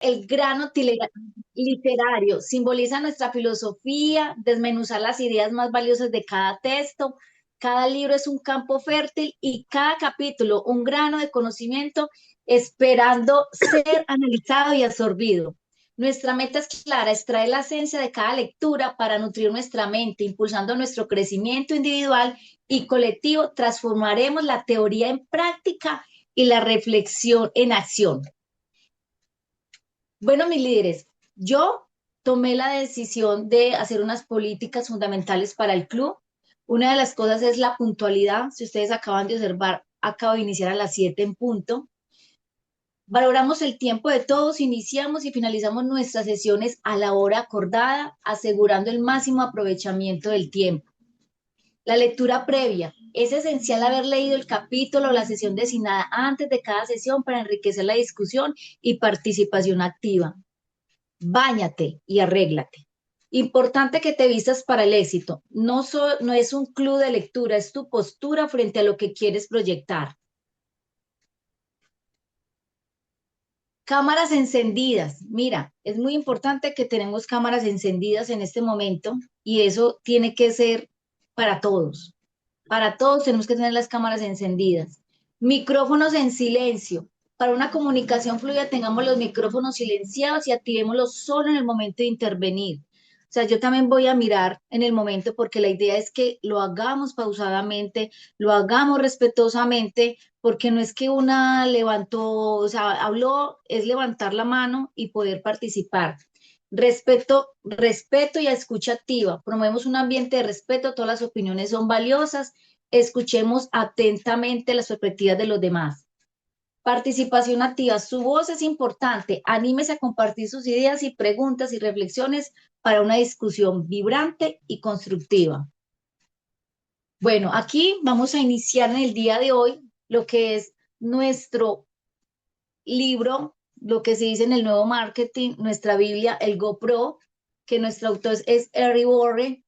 El literario simboliza nuestra filosofía, desmenuzar las ideas más valiosas de cada texto. Cada libro es un campo fértil y cada capítulo un grano de conocimiento esperando ser analizado y absorbido. Nuestra meta es clara, extraer la esencia de cada lectura para nutrir nuestra mente, impulsando nuestro crecimiento individual y colectivo. Transformaremos la teoría en práctica y la reflexión en acción. Bueno, mis líderes, yo tomé la decisión de hacer unas políticas fundamentales para el club. Una de las cosas es la puntualidad. Si ustedes acaban de observar, acabo de iniciar a las 7 en punto. Valoramos el tiempo de todos, iniciamos y finalizamos nuestras sesiones a la hora acordada, asegurando el máximo aprovechamiento del tiempo. La lectura previa. Es esencial haber leído el capítulo o la sesión designada antes de cada sesión para enriquecer la discusión y participación activa. Báñate y arréglate. Importante que te vistas para el éxito. No es un club de lectura, es tu postura frente a lo que quieres proyectar. Cámaras encendidas. Mira, es muy importante que tenemos cámaras encendidas en este momento y eso tiene que ser para todos. Para todos tenemos que tener las cámaras encendidas. Micrófonos en silencio. Para una comunicación fluida tengamos los micrófonos silenciados y activémoslos solo en el momento de intervenir. O sea, yo también voy a mirar en el momento porque la idea es que lo hagamos pausadamente, lo hagamos respetuosamente, porque no es que una levantó, o sea, habló, es levantar la mano y poder participar. Respeto y escucha activa. Promovemos un ambiente de respeto, todas las opiniones son valiosas. Escuchemos atentamente las perspectivas de los demás. Participación activa. Su voz es importante. Anímese a compartir sus ideas y preguntas y reflexiones para una discusión vibrante y constructiva. Bueno, aquí vamos a iniciar en el día de hoy lo que es nuestro libro, lo que se dice en el nuevo marketing, nuestra Biblia, el GoPro, que nuestro autor es Eric Warren.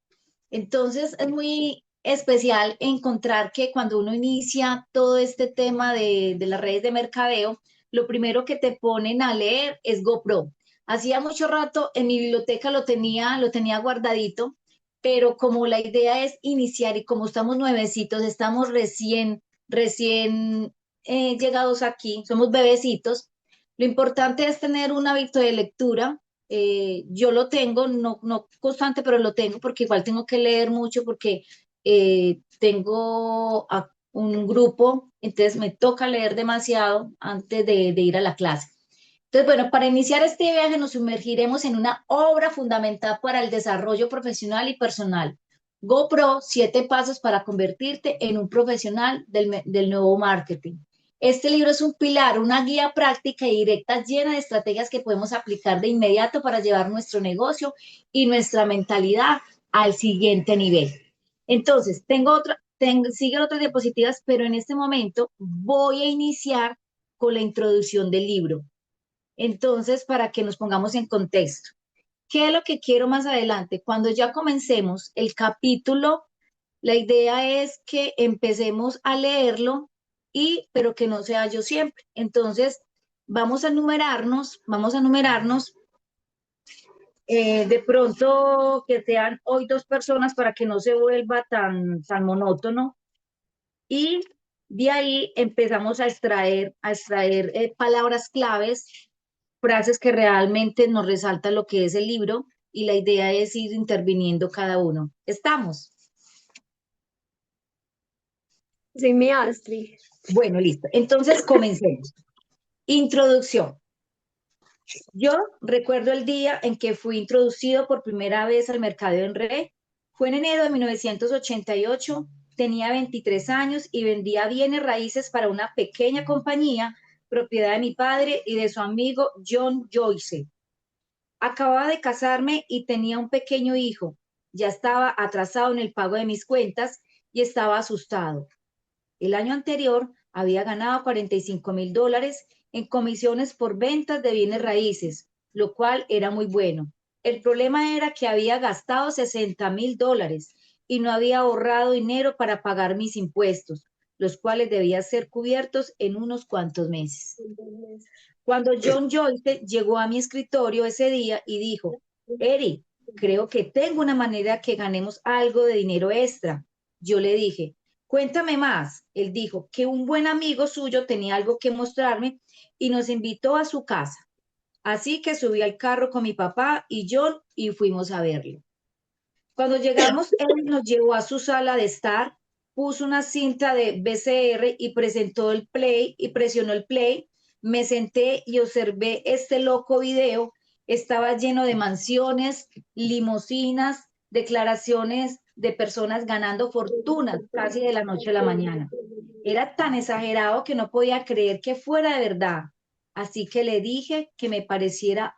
Entonces es muy especial encontrar que cuando uno inicia todo este tema de las redes de mercadeo, lo primero que te ponen a leer es GoPro. Hacía mucho rato en mi biblioteca lo tenía guardadito, pero como la idea es iniciar y como estamos nuevecitos, estamos recién llegados aquí, somos bebecitos, lo importante es tener un hábito de lectura. Yo lo tengo, no constante, pero lo tengo porque igual tengo que leer mucho porque tengo un grupo, entonces me toca leer demasiado antes de ir a la clase. Entonces, bueno, para iniciar este viaje nos sumergiremos en una obra fundamental para el desarrollo profesional y personal. GoPro, 7 pasos para convertirte en un profesional del nuevo marketing. Este libro es un pilar, una guía práctica y directa llena de estrategias que podemos aplicar de inmediato para llevar nuestro negocio y nuestra mentalidad al siguiente nivel. Entonces, siguen otras diapositivas, pero en este momento voy a iniciar con la introducción del libro. Entonces, para que nos pongamos en contexto, ¿qué es lo que quiero más adelante? Cuando ya comencemos el capítulo, la idea es que empecemos a leerlo pero que no sea yo siempre. Entonces, vamos a numerarnos, de pronto que sean hoy 2 personas para que no se vuelva tan monótono y de ahí empezamos a extraer palabras claves, frases que realmente nos resaltan lo que es el libro y la idea es ir interviniendo cada uno. ¿Estamos? Sí, mi Astrid. Bueno, listo. Entonces, comencemos. Introducción. Yo recuerdo el día en que fui introducido por primera vez al mercado en red. Fue en enero de 1988. Tenía 23 años y vendía bienes raíces para una pequeña compañía, propiedad de mi padre y de su amigo John Joyce. Acababa de casarme y tenía un pequeño hijo. Ya estaba atrasado en el pago de mis cuentas y estaba asustado. El año anterior había ganado $45,000 en comisiones por ventas de bienes raíces, lo cual era muy bueno. El problema era que había gastado $60,000 y no había ahorrado dinero para pagar mis impuestos, los cuales debían ser cubiertos en unos cuantos meses. Cuando John Joyce llegó a mi escritorio ese día y dijo, Eri, creo que tengo una manera que ganemos algo de dinero extra. Yo le dije, cuéntame más. Él dijo que un buen amigo suyo tenía algo que mostrarme y nos invitó a su casa. Así que subí al carro con mi papá y John y fuimos a verlo. Cuando llegamos, él nos llevó a su sala de estar, puso una cinta de VCR y presentó el play y presionó el play. Me senté y observé este loco video. Estaba lleno de mansiones, limusinas, declaraciones de personas ganando fortunas casi de la noche a la mañana. Era tan exagerado que no podía creer que fuera de verdad. Así que le dije que que me parecía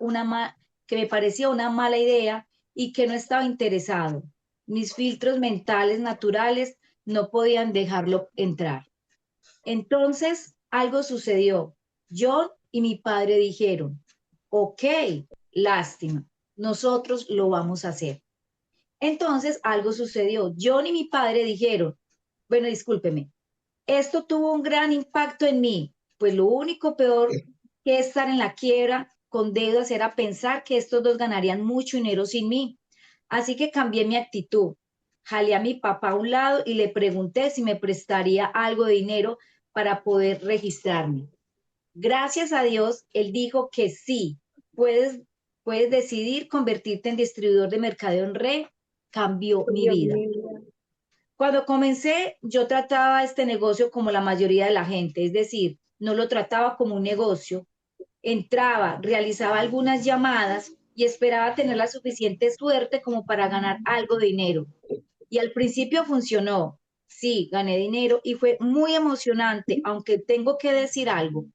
una mala idea y que no estaba interesado. Mis filtros mentales naturales no podían dejarlo entrar. Entonces, algo sucedió. Yo y mi padre dijeron, ok, lástima, nosotros lo vamos a hacer. Entonces, algo sucedió. John y mi padre dijeron, bueno, discúlpeme, esto tuvo un gran impacto en mí, pues lo único peor que estar en la quiebra con deudas era pensar que estos dos ganarían mucho dinero sin mí. Así que cambié mi actitud. Jalé a mi papá a un lado y le pregunté si me prestaría algo de dinero para poder registrarme. Gracias a Dios, él dijo que sí, puedes, puedes decidir convertirte en distribuidor de mercadeo en red. Cambió mi Dios vida. mío. Cuando comencé, yo trataba este negocio como la mayoría de la gente, es decir, no lo trataba como un negocio. Entraba, realizaba algunas llamadas y esperaba tener la suficiente suerte como para ganar algo de dinero. Y al principio funcionó. Sí, gané dinero y fue muy emocionante, aunque tengo que decir algo.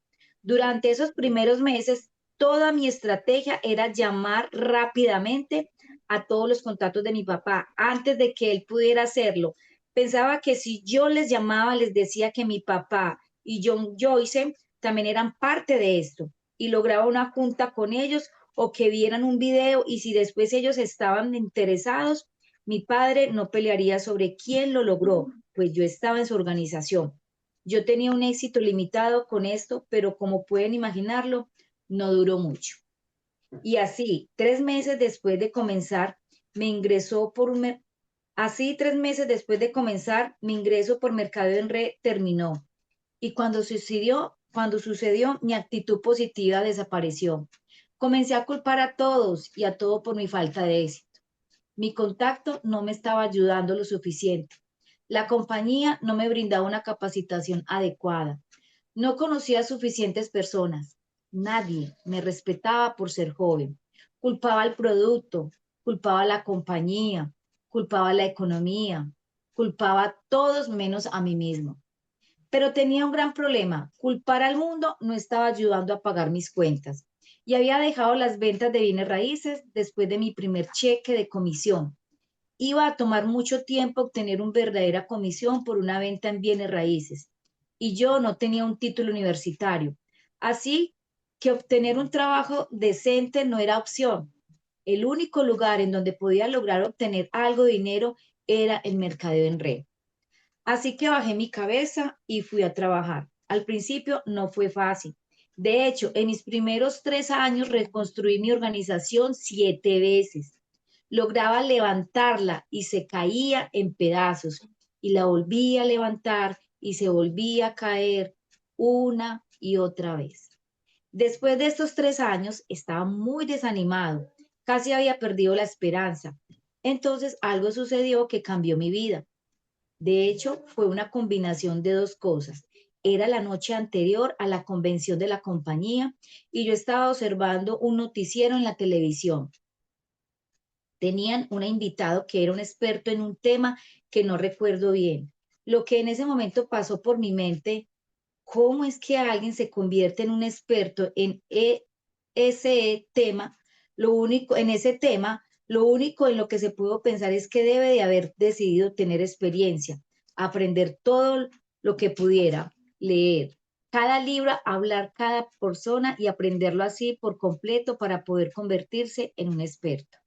Durante esos primeros meses, toda mi estrategia era llamar rápidamente a todos los contactos de mi papá antes de que él pudiera hacerlo. Pensaba que si yo les llamaba, les decía que mi papá y John Joyce también eran parte de esto y lograba una junta con ellos o que vieran un video y si después ellos estaban interesados, mi padre no pelearía sobre quién lo logró, pues yo estaba en su organización. Yo tenía un éxito limitado con esto, pero como pueden imaginarlo, no duró mucho. Y así, 3 meses después de comenzar, me ingresó por un... Así, 3 meses después de comenzar, mi ingreso por mercado en red terminó. Y cuando sucedió, mi actitud positiva desapareció. Comencé a culpar a todos y a todo por mi falta de éxito. Mi contacto no me estaba ayudando lo suficiente. La compañía no me brindaba una capacitación adecuada. No conocía suficientes personas. Nadie me respetaba por ser joven. Culpaba al producto, culpaba a la compañía, culpaba a la economía, culpaba a todos menos a mí mismo. Pero tenía un gran problema. Culpar al mundo no estaba ayudando a pagar mis cuentas. Y había dejado las ventas de bienes raíces después de mi primer cheque de comisión. Iba a tomar mucho tiempo obtener una verdadera comisión por una venta en bienes raíces. Y yo no tenía un título universitario. Así que obtener un trabajo decente no era opción. El único lugar en donde podía lograr obtener algo de dinero era el mercadeo en red. Así que bajé mi cabeza y fui a trabajar. Al principio no fue fácil. De hecho, en mis primeros 3 años reconstruí mi organización 7 veces. Lograba levantarla y se caía en pedazos y la volvía a levantar y se volvía a caer una y otra vez. Después de estos 3 años estaba muy desanimado, casi había perdido la esperanza. Entonces algo sucedió que cambió mi vida. De hecho, fue una combinación de dos cosas. Era la noche anterior a la convención de la compañía y yo estaba observando un noticiero en la televisión. Tenían un invitado que era un experto en un tema que no recuerdo bien. Lo que en ese momento pasó por mi mente, ¿cómo es que alguien se convierte en un experto en ese tema? En ese tema, lo único en lo que se pudo pensar es que debe de haber decidido tener experiencia, aprender todo lo que pudiera, leer cada libro, hablar cada persona y aprenderlo así por completo para poder convertirse en un experto.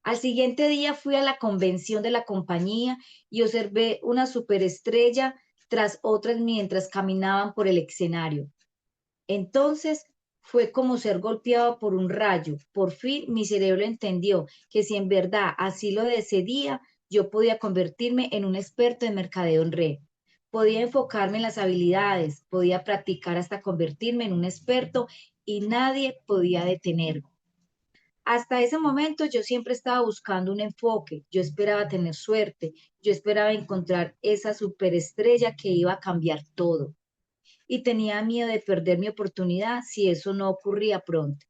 Al siguiente día fui a la convención de la compañía y observé una superestrella tras otras mientras caminaban por el escenario. Entonces Fue como ser golpeado por un rayo. Por fin mi cerebro entendió que si en verdad así lo decidía, yo podía convertirme en un experto en mercadeo en red. Podía enfocarme en las habilidades, podía practicar hasta convertirme en un experto y nadie podía detenerme. Hasta ese momento yo siempre estaba buscando un enfoque, yo esperaba tener suerte, yo esperaba encontrar esa superestrella que iba a cambiar todo y tenía miedo de perder mi oportunidad si eso no ocurría pronto.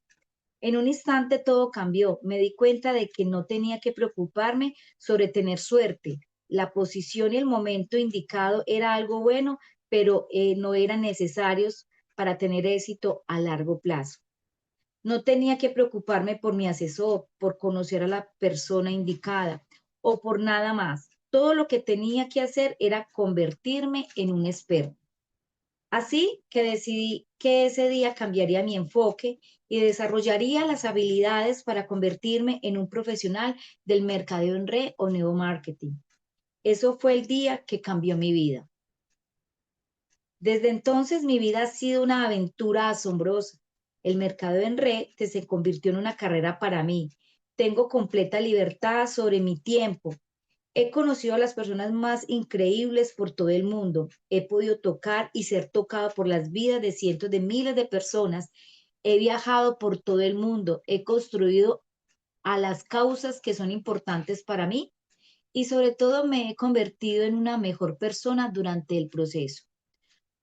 En un instante todo cambió. Me di cuenta de que no tenía que preocuparme sobre tener suerte. La posición y el momento indicado era algo bueno, pero no eran necesarios para tener éxito a largo plazo. No tenía que preocuparme por mi asesor, por conocer a la persona indicada o por nada más. Todo lo que tenía que hacer era convertirme en un experto. Así que decidí que ese día cambiaría mi enfoque y desarrollaría las habilidades para convertirme en un profesional del mercadeo en red o neuromarketing. Eso fue el día que cambió mi vida. Desde entonces mi vida ha sido una aventura asombrosa. El mercado en red se convirtió en una carrera para mí. Tengo completa libertad sobre mi tiempo. He conocido a las personas más increíbles por todo el mundo. He podido tocar y ser tocado por las vidas de cientos de miles de personas. He viajado por todo el mundo. He construido a las causas que son importantes para mí y sobre todo me he convertido en una mejor persona durante el proceso.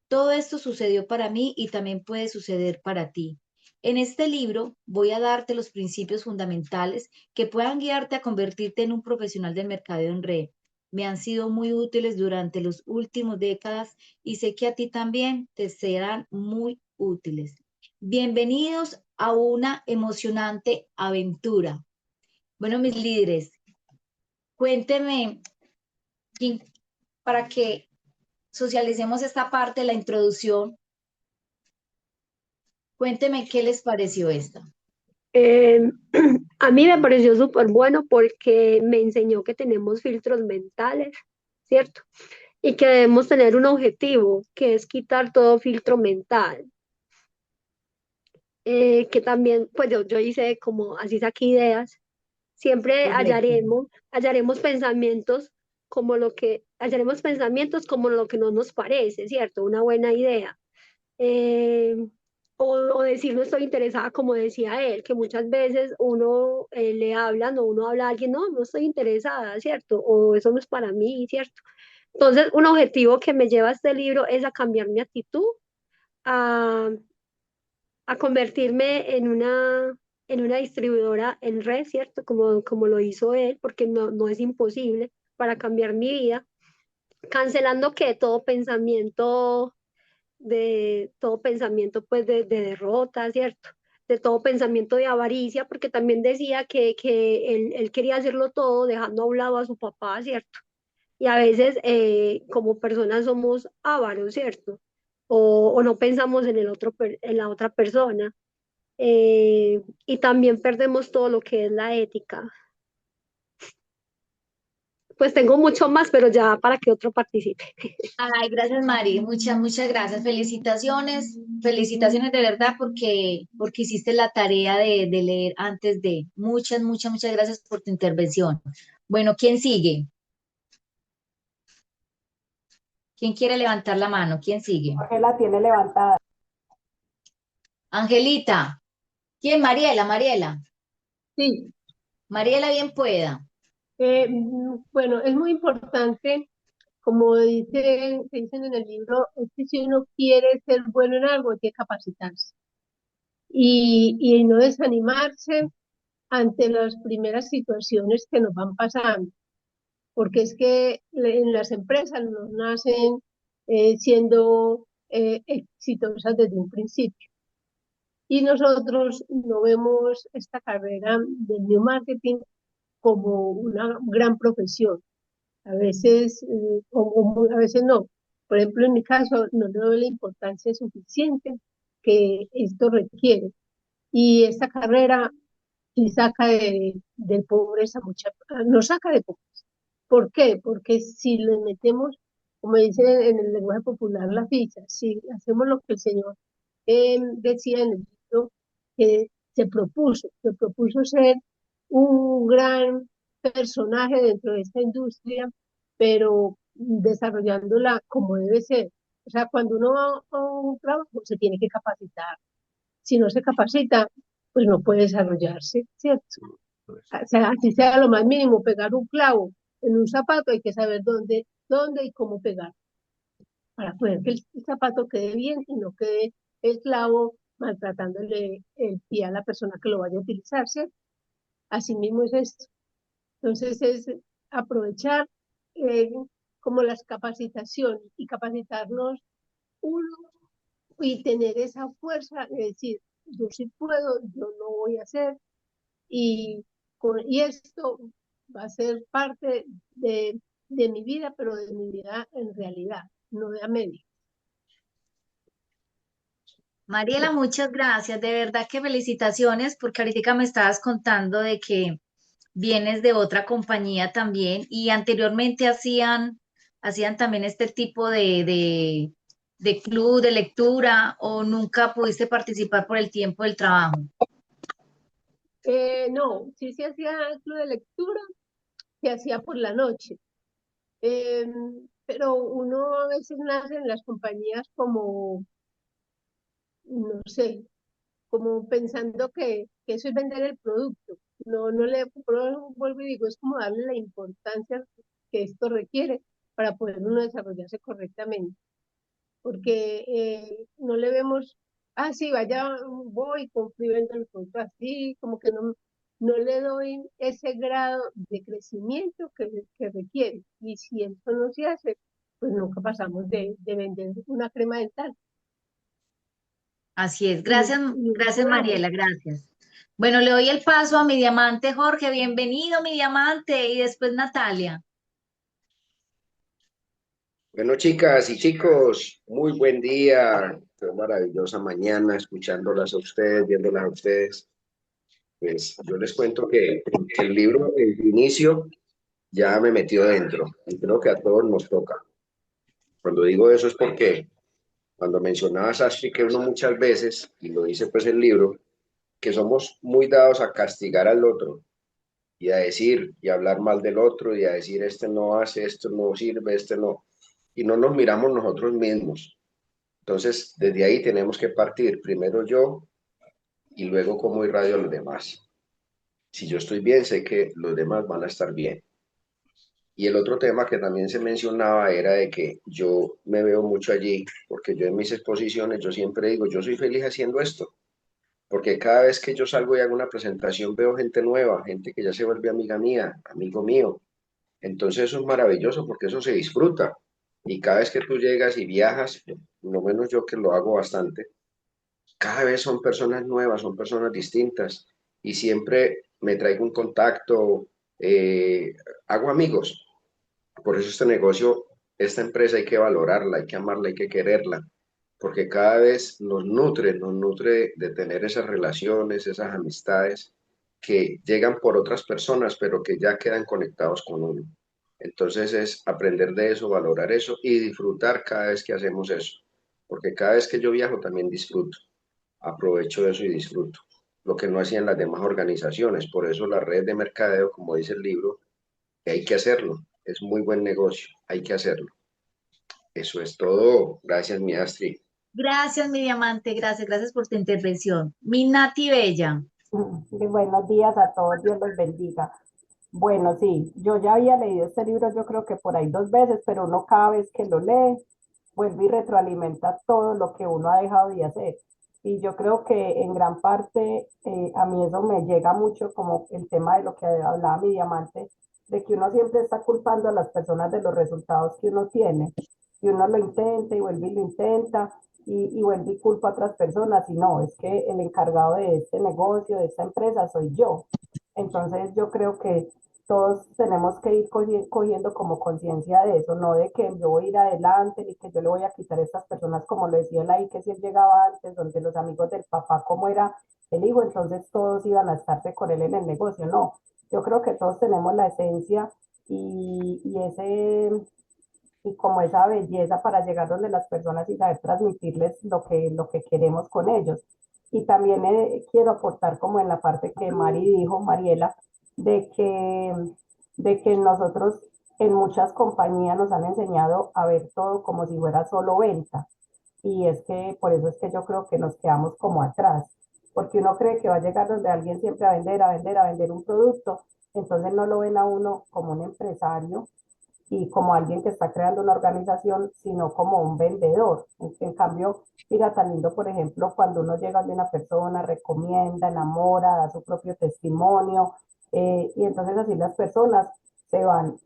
Todo esto sucedió para mí y también puede suceder para ti. En este libro voy a darte los principios fundamentales que puedan guiarte a convertirte en un profesional del mercadeo en red. Me han sido muy útiles durante las últimas décadas y sé que a ti también te serán muy útiles. Bienvenidos a una emocionante aventura. Bueno, mis líderes, cuéntenme quién- para que socialicemos esta parte, la introducción. Cuénteme qué les pareció esta. Eh, a mí me pareció súper bueno porque me enseñó que tenemos filtros mentales, ¿cierto? Y que debemos tener un objetivo, que es quitar todo filtro mental. Que también, pues yo hice como así saqué ideas. Siempre Correcto. hallaremos pensamientos hallaremos pensamientos como lo que no nos parece, ¿cierto? Una buena idea. eh, o decir no estoy interesada, como decía él, que muchas veces uno le hablan o uno habla a alguien, no, no estoy interesada, ¿cierto? O eso no es para mí, ¿cierto? Entonces, un objetivo que me lleva a este libro es a cambiar mi actitud, a, a convertirme en una distribuidora en red, ¿cierto? Como lo hizo él, porque no es imposible para cambiar mi vida, cancelando que todo pensamiento pues de derrota, ¿cierto? De todo pensamiento de avaricia, porque también decía que él quería hacerlo todo dejando a un lado a su papá, ¿cierto? Y a veces como personas somos ávaros, ¿cierto? O no pensamos en en la otra persona. Y también perdemos todo lo que es la ética. Pues tengo mucho más, pero ya para que otro participe. Ay, gracias, Mari. Muchas, muchas gracias. Felicitaciones. Felicitaciones de verdad porque hiciste la tarea de leer antes de. Muchas, muchas, muchas gracias por tu intervención. Bueno, ¿quién sigue? ¿Quién quiere levantar la mano? ¿Quién sigue? Jorge la tiene levantada. Angelita. ¿Quién? Mariela, Mariela. Sí, Mariela, bien pueda. bueno, es muy importante, como dicen en el libro, es que si uno quiere ser bueno en algo, hay que capacitarse y no desanimarse ante las primeras situaciones que nos van pasando, porque es que en las empresas nos nacen siendo exitosas desde un principio. Y nosotros no vemos esta carrera del new marketing como una gran profesión. A veces, a veces no. Por ejemplo, en mi caso, no le doy la importancia suficiente que esto requiere. Y esta carrera sí saca de pobreza nos saca de pobreza. ¿Por qué? Porque si le metemos, como dice en el lenguaje popular, la ficha, si hacemos lo que el Señor decía en el libro, que se propuso ser un gran personaje dentro de esta industria, pero desarrollándola como debe ser. O sea, cuando uno va a un trabajo se tiene que capacitar. Si no se capacita, pues no puede desarrollarse, ¿cierto? O sea, así sea lo más mínimo, pegar un clavo en un zapato, hay que saber dónde y cómo pegar para poder que el zapato quede bien y no quede el clavo maltratándole el pie a la persona que lo vaya a utilizar, ¿cierto? Así mismo es esto. Entonces es aprovechar eh, como las capacitaciones y capacitarnos uno y tener esa fuerza de decir, yo sí puedo, yo lo voy a hacer y esto va a ser parte de mi vida, pero de mi vida en realidad, no de a medio. Mariela, muchas gracias. De verdad que felicitaciones porque ahorita me estabas contando de que vienes de otra compañía también y anteriormente hacían también este tipo de club de lectura o nunca pudiste participar por el tiempo del trabajo. No, sí se hacía club de lectura, se hacía por la noche, eh, pero uno a veces nace en las compañías como, no sé, como pensando que eso es vender el producto. No, no le vuelvo y digo, es como darle la importancia que esto requiere para poder uno desarrollarse correctamente, porque no le vemos, ah, sí, vaya, voy, compro y vendo el producto así, como que no le doy ese grado de crecimiento que requiere. Y si eso no se hace, pues nunca pasamos de vender una crema dental. Así es. Y, Gracias, y un gracias jabón. Mariela, gracias. Bueno, le doy el paso a mi diamante Jorge. Bienvenido, mi diamante. Y después Natalia. Bueno, chicas y chicos, muy buen día, qué maravillosa mañana escuchándolas a ustedes, viéndolas a ustedes. Pues yo les cuento que el libro, el inicio, ya me metió dentro y creo que a todos nos toca. Cuando digo eso es porque cuando mencionabas, Astrid, que uno muchas veces, y lo dice pues el libro, que somos muy dados a castigar al otro y a decir y a hablar mal del otro y a decir este no hace, esto no sirve, este no, y no nos miramos nosotros mismos. Entonces, desde ahí tenemos que partir, primero yo y luego cómo irradio a los demás. Si yo estoy bien, sé que los demás van a estar bien. Y el otro tema que también se mencionaba era de que yo me veo mucho allí, porque yo en mis exposiciones, yo siempre digo, yo soy feliz haciendo esto, porque cada vez que yo salgo y hago una presentación veo gente nueva, gente que ya se vuelve amiga mía, amigo mío. Entonces eso es maravilloso porque eso se disfruta. Y cada vez que tú llegas y viajas, no menos yo que lo hago bastante, cada vez son personas nuevas, son personas distintas y siempre me traigo un contacto, hago amigos. Por eso este negocio, esta empresa hay que valorarla, hay que amarla, hay que quererla, porque cada vez nos nutre de tener esas relaciones, esas amistades que llegan por otras personas, pero que ya quedan conectados con uno. Entonces es aprender de eso, valorar eso y disfrutar cada vez que hacemos eso, porque cada vez que yo viajo también disfruto, aprovecho de eso y disfruto, lo que no hacían las demás organizaciones. Por eso la red de mercadeo, como dice el libro, hay que hacerlo. Es muy buen negocio, hay que hacerlo. Eso es todo. Gracias, mi Astrid. Gracias, mi diamante. Gracias, gracias por tu intervención. Mi Nati Bella. Y buenos días a todos, Dios los bendiga. Bueno, sí, yo ya había leído este libro, yo creo que por ahí 2 veces, pero uno cada vez que lo lee, vuelve y retroalimenta todo lo que uno ha dejado de hacer. Y yo creo que en gran parte a mí eso me llega mucho como el tema de lo que hablaba mi diamante, de que uno siempre está culpando a las personas de los resultados que uno tiene. Y uno lo intenta y vuelve y lo intenta y vuelve y culpa a otras personas. Y no, es que el encargado de este negocio, de esta empresa, soy yo. Entonces yo creo que todos tenemos que ir cogiendo como conciencia de eso, no de que yo voy a ir adelante, ni que yo le voy a quitar a estas personas, como lo decía él ahí, que si él llegaba antes, donde los amigos del papá, como era el hijo, entonces todos iban a estarse con él en el negocio. No, yo creo que todos tenemos la esencia y como esa belleza para llegar donde las personas y saber transmitirles lo que queremos con ellos. Y también quiero aportar como en la parte que Mari dijo, Mariela, de que, de que nosotros en muchas compañías nos han enseñado a ver todo como si fuera solo venta. Y es que por eso es que yo creo que nos quedamos como atrás, porque uno cree que va a llegar donde alguien siempre a vender, a vender, a vender un producto, entonces no lo ven a uno como un empresario y como alguien que está creando una organización, sino como un vendedor. En cambio, mira, tan lindo, por ejemplo, cuando uno llega de una persona, recomienda, enamora, da su propio testimonio, y entonces así las personas se van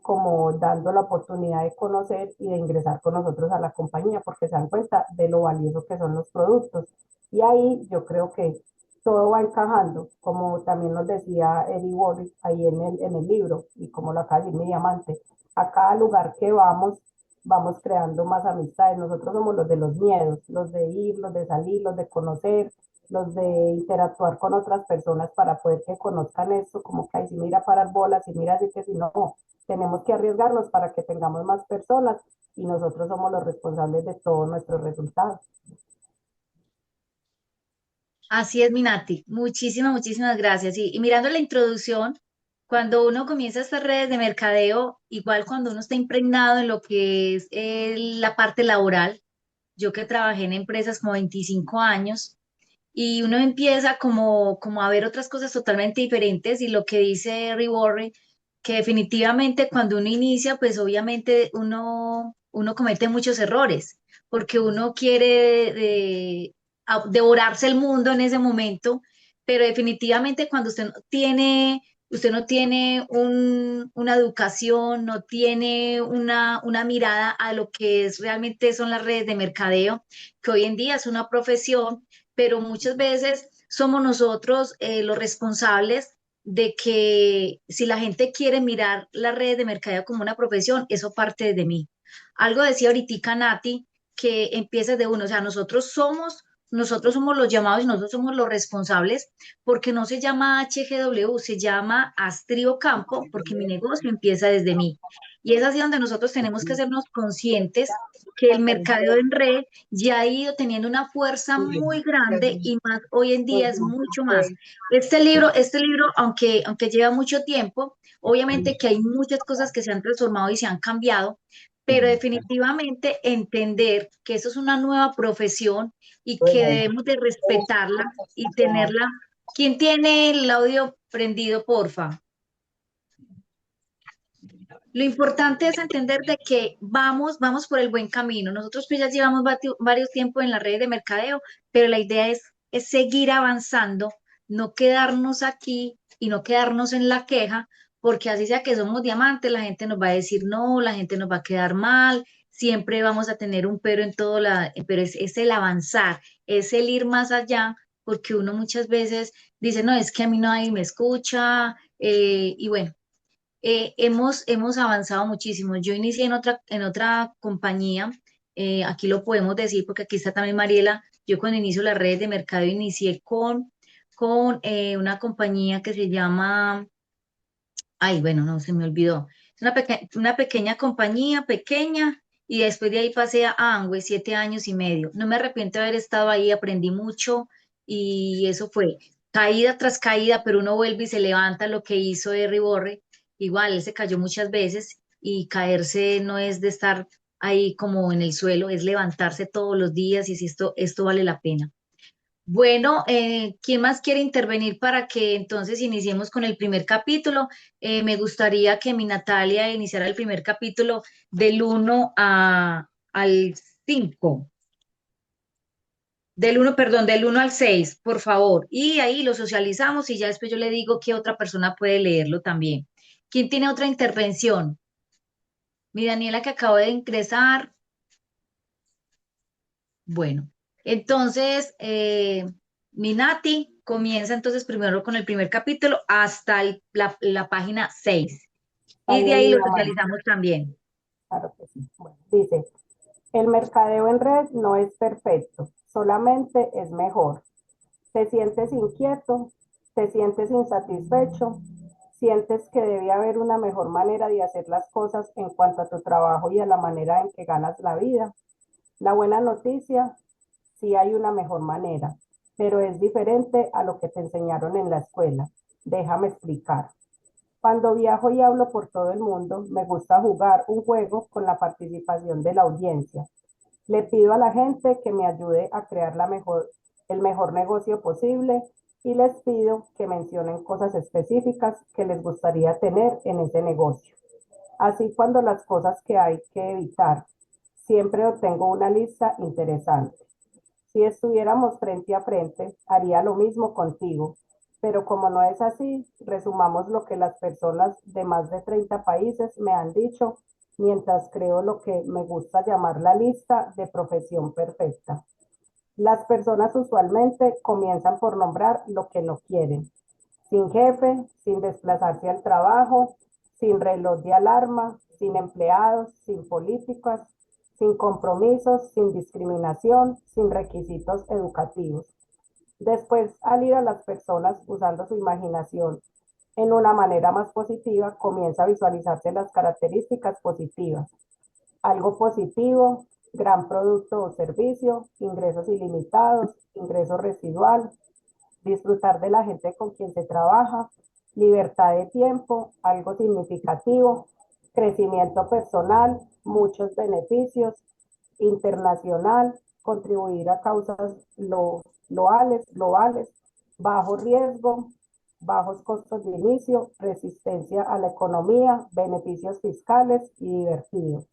como dando la oportunidad de conocer y de ingresar con nosotros a la compañía, porque se dan cuenta de lo valioso que son los productos. Y ahí yo creo que todo va encajando, como también nos decía Eddie Warwick ahí en el libro, y como lo acaba de decir mi diamante, a cada lugar que vamos, vamos creando más amistades. Nosotros somos los de los miedos, los de ir, los de salir, los de conocer, los de interactuar con otras personas para poder que conozcan esto, como que ahí si mira parar bolas, y mira así que si no, tenemos que arriesgarnos para que tengamos más personas y nosotros somos los responsables de todos nuestros resultados. Así es, Minati. Muchísimas, muchísimas gracias. Y mirando la introducción, cuando uno comienza estas redes de mercadeo, igual cuando uno está impregnado en lo que es la parte laboral, yo que trabajé en empresas como 25 años, y uno empieza como a ver otras cosas totalmente diferentes y lo que dice Riborri, que definitivamente cuando uno inicia, pues obviamente uno comete muchos errores, porque uno quiere devorarse el mundo en ese momento, pero definitivamente cuando usted no tiene una educación, no tiene una mirada a lo que es realmente son las redes de mercadeo, que hoy en día es una profesión, pero muchas veces somos nosotros los responsables de que si la gente quiere mirar las redes de mercadeo como una profesión, eso parte de mí. Algo decía ahorita Nati, que empieza de uno, o sea, nosotros somos los llamados y nosotros somos los responsables, porque no se llama HGW, se llama Astrio Campo, porque mi negocio empieza desde mí. Y es así donde nosotros tenemos que hacernos conscientes que el mercadeo en red ya ha ido teniendo una fuerza muy grande y más hoy en día es mucho más. Este libro, aunque lleva mucho tiempo, obviamente que hay muchas cosas que se han transformado y se han cambiado, pero definitivamente entender que eso es una nueva profesión y que debemos de respetarla y tenerla. ¿Quién tiene el audio prendido, porfa? Lo importante es entender de que vamos por el buen camino. Nosotros pues ya llevamos varios tiempos en las redes de mercadeo, pero la idea es seguir avanzando, no quedarnos aquí y no quedarnos en la queja, porque así sea que somos diamantes, la gente nos va a decir no, la gente nos va a quedar mal, siempre vamos a tener un pero en todo pero es el avanzar, es el ir más allá, porque uno muchas veces dice, no, es que a mí nadie me escucha, y bueno, hemos avanzado muchísimo. Yo inicié en otra compañía, aquí lo podemos decir porque aquí está también Mariela. Yo cuando inicio las redes de mercado inicié con una compañía que se llama, ay, bueno, no, se me olvidó. Es una pequeña compañía, pequeña, y después de ahí pasé a Amway, 7 años y medio. No me arrepiento de haber estado ahí, aprendí mucho y eso fue caída tras caída, pero uno vuelve y se levanta lo que hizo Erry Borre. Igual, él se cayó muchas veces y caerse no es de estar ahí como en el suelo, es levantarse todos los días y si esto vale la pena. Bueno, ¿quién más quiere intervenir para que entonces iniciemos con el primer capítulo? Me gustaría que mi Natalia iniciara el primer capítulo del 1 al 5, del 1 al 6, por favor. Y ahí lo socializamos y ya después yo le digo que otra persona puede leerlo también. ¿Quién tiene otra intervención? Mi Daniela que acabo de ingresar. Bueno, entonces, mi Nati comienza entonces primero con el primer capítulo hasta la página 6 Ahí y de en ahí mi lo diamante, socializamos también. claro que sí. Bueno, dice, el mercadeo en red no es perfecto, solamente es mejor. Te sientes inquieto, te sientes insatisfecho, sientes que debe haber una mejor manera de hacer las cosas en cuanto a tu trabajo y a la manera en que ganas la vida. La buena noticia, sí hay una mejor manera, pero es diferente a lo que te enseñaron en la escuela. Déjame explicar. Cuando viajo y hablo por todo el mundo, me gusta jugar un juego con la participación de la audiencia. Le pido a la gente que me ayude a crear el mejor negocio posible y les pido que mencionen cosas específicas que les gustaría tener en ese negocio. Así, cuando las cosas que hay que evitar, siempre obtengo una lista interesante. Si estuviéramos frente a frente, haría lo mismo contigo, pero como no es así, resumamos lo que las personas de más de 30 países me han dicho mientras creo lo que me gusta llamar la lista de profesión perfecta. Las personas usualmente comienzan por nombrar lo que no quieren: sin jefe, sin desplazarse al trabajo, sin reloj de alarma, sin empleados, sin políticas, sin compromisos, sin discriminación, sin requisitos educativos. Después, al ir a las personas usando su imaginación en una manera más positiva, comienza a visualizarse las características positivas: algo positivo, gran producto o servicio, ingresos ilimitados, ingreso residual, disfrutar de la gente con quien se trabaja, libertad de tiempo, algo significativo, crecimiento personal, muchos beneficios, internacional, contribuir a causas globales, bajo riesgo, bajos costos de inicio, resistencia a la economía, beneficios fiscales y divertido.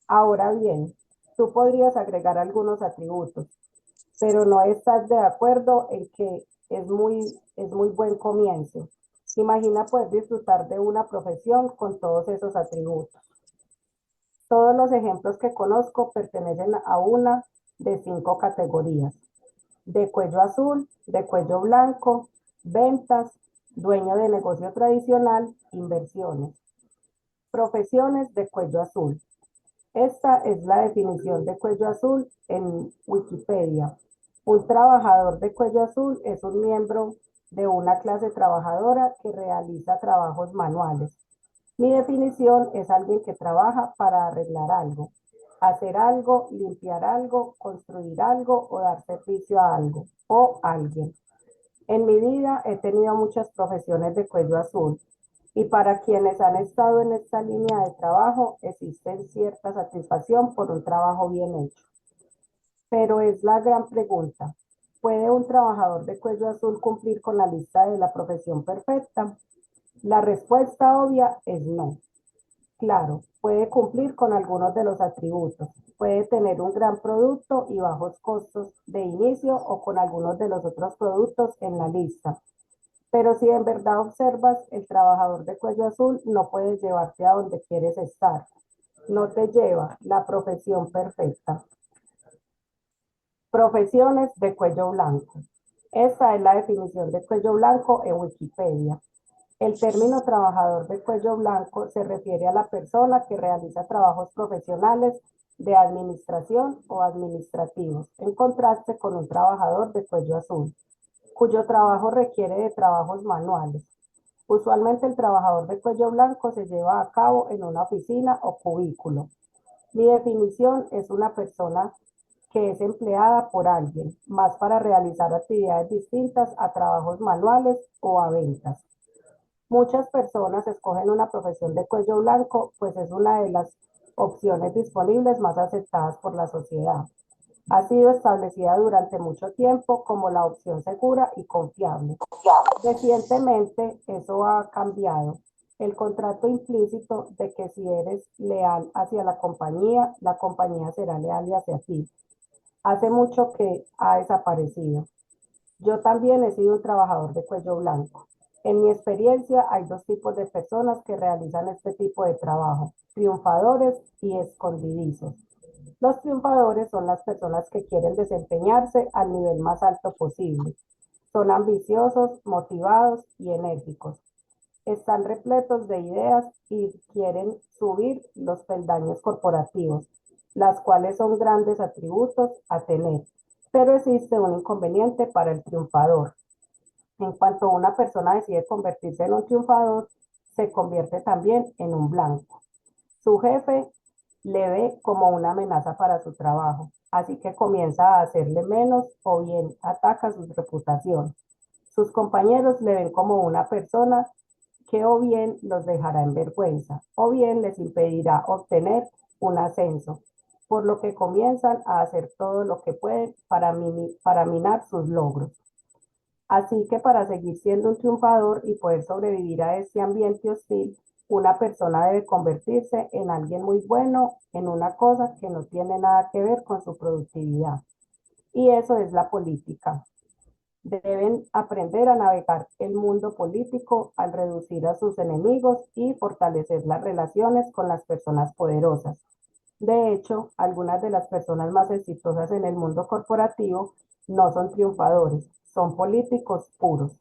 Ahora bien, tú podrías agregar algunos atributos, pero no estás de acuerdo en que es muy buen comienzo. Imagina poder disfrutar de una profesión con todos esos atributos. Todos los ejemplos que conozco pertenecen a una de 5 categorías: de cuello azul, de cuello blanco, ventas, dueño de negocio tradicional, inversiones. Profesiones de cuello azul. Esta es la definición de cuello azul en Wikipedia. Un trabajador de cuello azul es un miembro de una clase trabajadora que realiza trabajos manuales. Mi definición es alguien que trabaja para arreglar algo, hacer algo, limpiar algo, construir algo o dar servicio a algo o alguien. En mi vida he tenido muchas profesiones de cuello azul, y para quienes han estado en esta línea de trabajo existe cierta satisfacción por un trabajo bien hecho. Pero es la gran pregunta: ¿puede un trabajador de cuello azul cumplir con la lista de la profesión perfecta? La respuesta obvia es no. Claro, puede cumplir con algunos de los atributos, puede tener un gran producto y bajos costos de inicio o con algunos de los otros productos en la lista. Pero si en verdad observas, el trabajador de cuello azul no puede llevarte a donde quieres estar. No te lleva la profesión perfecta. Profesiones de cuello blanco. Esta es la definición de cuello blanco en Wikipedia. El término trabajador de cuello blanco se refiere a la persona que realiza trabajos profesionales de administración o administrativos, en contraste con un trabajador de cuello azul, cuyo trabajo requiere de trabajos manuales. Usualmente el trabajador de cuello blanco se lleva a cabo en una oficina o cubículo. Mi definición es una persona que es empleada por alguien, más para realizar actividades distintas a trabajos manuales o a ventas. Muchas personas escogen una profesión de cuello blanco, pues es una de las opciones disponibles más aceptadas por la sociedad. Ha sido establecida durante mucho tiempo como la opción segura y confiable. Recientemente eso ha cambiado. El contrato implícito de que si eres leal hacia la compañía será leal hacia ti, hace mucho que ha desaparecido. Yo también he sido un trabajador de cuello blanco. En mi experiencia hay 2 tipos de personas que realizan este tipo de trabajo: triunfadores y escondidizos. Los triunfadores son las personas que quieren desempeñarse al nivel más alto posible. Son ambiciosos, motivados y enérgicos. Están repletos de ideas y quieren subir los peldaños corporativos, las cuales son grandes atributos a tener. Pero existe un inconveniente para el triunfador. En cuanto una persona decide convertirse en un triunfador, se convierte también en un blanco. Su jefe le ve como una amenaza para su trabajo. así que comienza a hacerle menos o bien ataca su reputación. Sus compañeros le ven como una persona que o bien los dejará en vergüenza o bien les impedirá obtener un ascenso, por lo que comienzan a hacer todo lo que pueden para minar sus logros. Así que para seguir siendo un triunfador y poder sobrevivir a este ambiente hostil, una persona debe convertirse en alguien muy bueno en una cosa que no tiene nada que ver con su productividad. Y eso es la política. Deben aprender a navegar el mundo político al reducir a sus enemigos y fortalecer las relaciones con las personas poderosas. De hecho, algunas de las personas más exitosas en el mundo corporativo no son triunfadores, son políticos puros.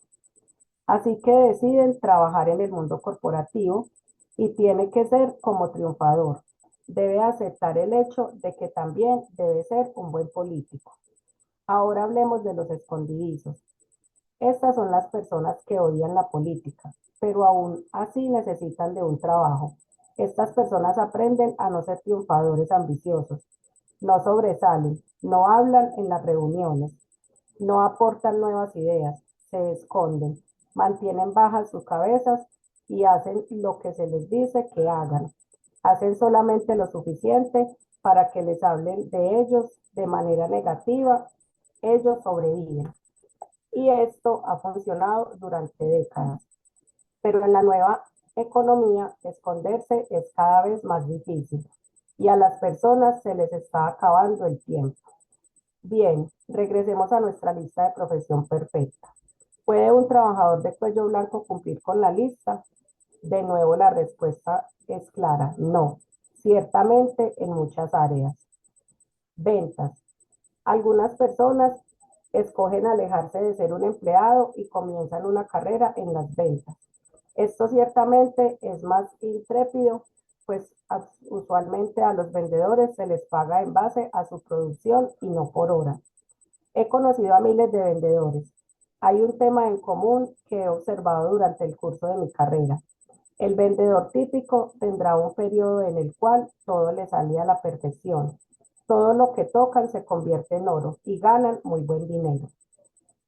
Así que deciden trabajar en el mundo corporativo y tiene que ser como triunfador. Debe aceptar el hecho de que también debe ser un buen político. Ahora hablemos de los escondidizos. Estas son las personas que odian la política, pero aún así necesitan de un trabajo. Estas personas aprenden a no ser triunfadores ambiciosos, no sobresalen, no hablan en las reuniones, no aportan nuevas ideas, se esconden, mantienen bajas sus cabezas y hacen lo que se les dice que hagan. Hacen solamente lo suficiente para que les hablen de ellos de manera negativa. Ellos sobreviven. Y esto ha funcionado durante décadas. Pero en la nueva economía, esconderse es cada vez más difícil y a las personas se les está acabando el tiempo. Bien, regresemos a nuestra lista de profesión perfecta. ¿Puede un trabajador de cuello blanco cumplir con la lista? De nuevo, la respuesta es clara, no. Ciertamente en muchas áreas. Ventas. Algunas personas escogen alejarse de ser un empleado y comienzan una carrera en las ventas. Esto ciertamente es más intrépido, pues usualmente a los vendedores se les paga en base a su producción y no por hora. He conocido a miles de vendedores. Hay un tema en común que he observado durante el curso de mi carrera. El vendedor típico tendrá un periodo en el cual todo le sale a la perfección. Todo lo que tocan se convierte en oro y ganan muy buen dinero.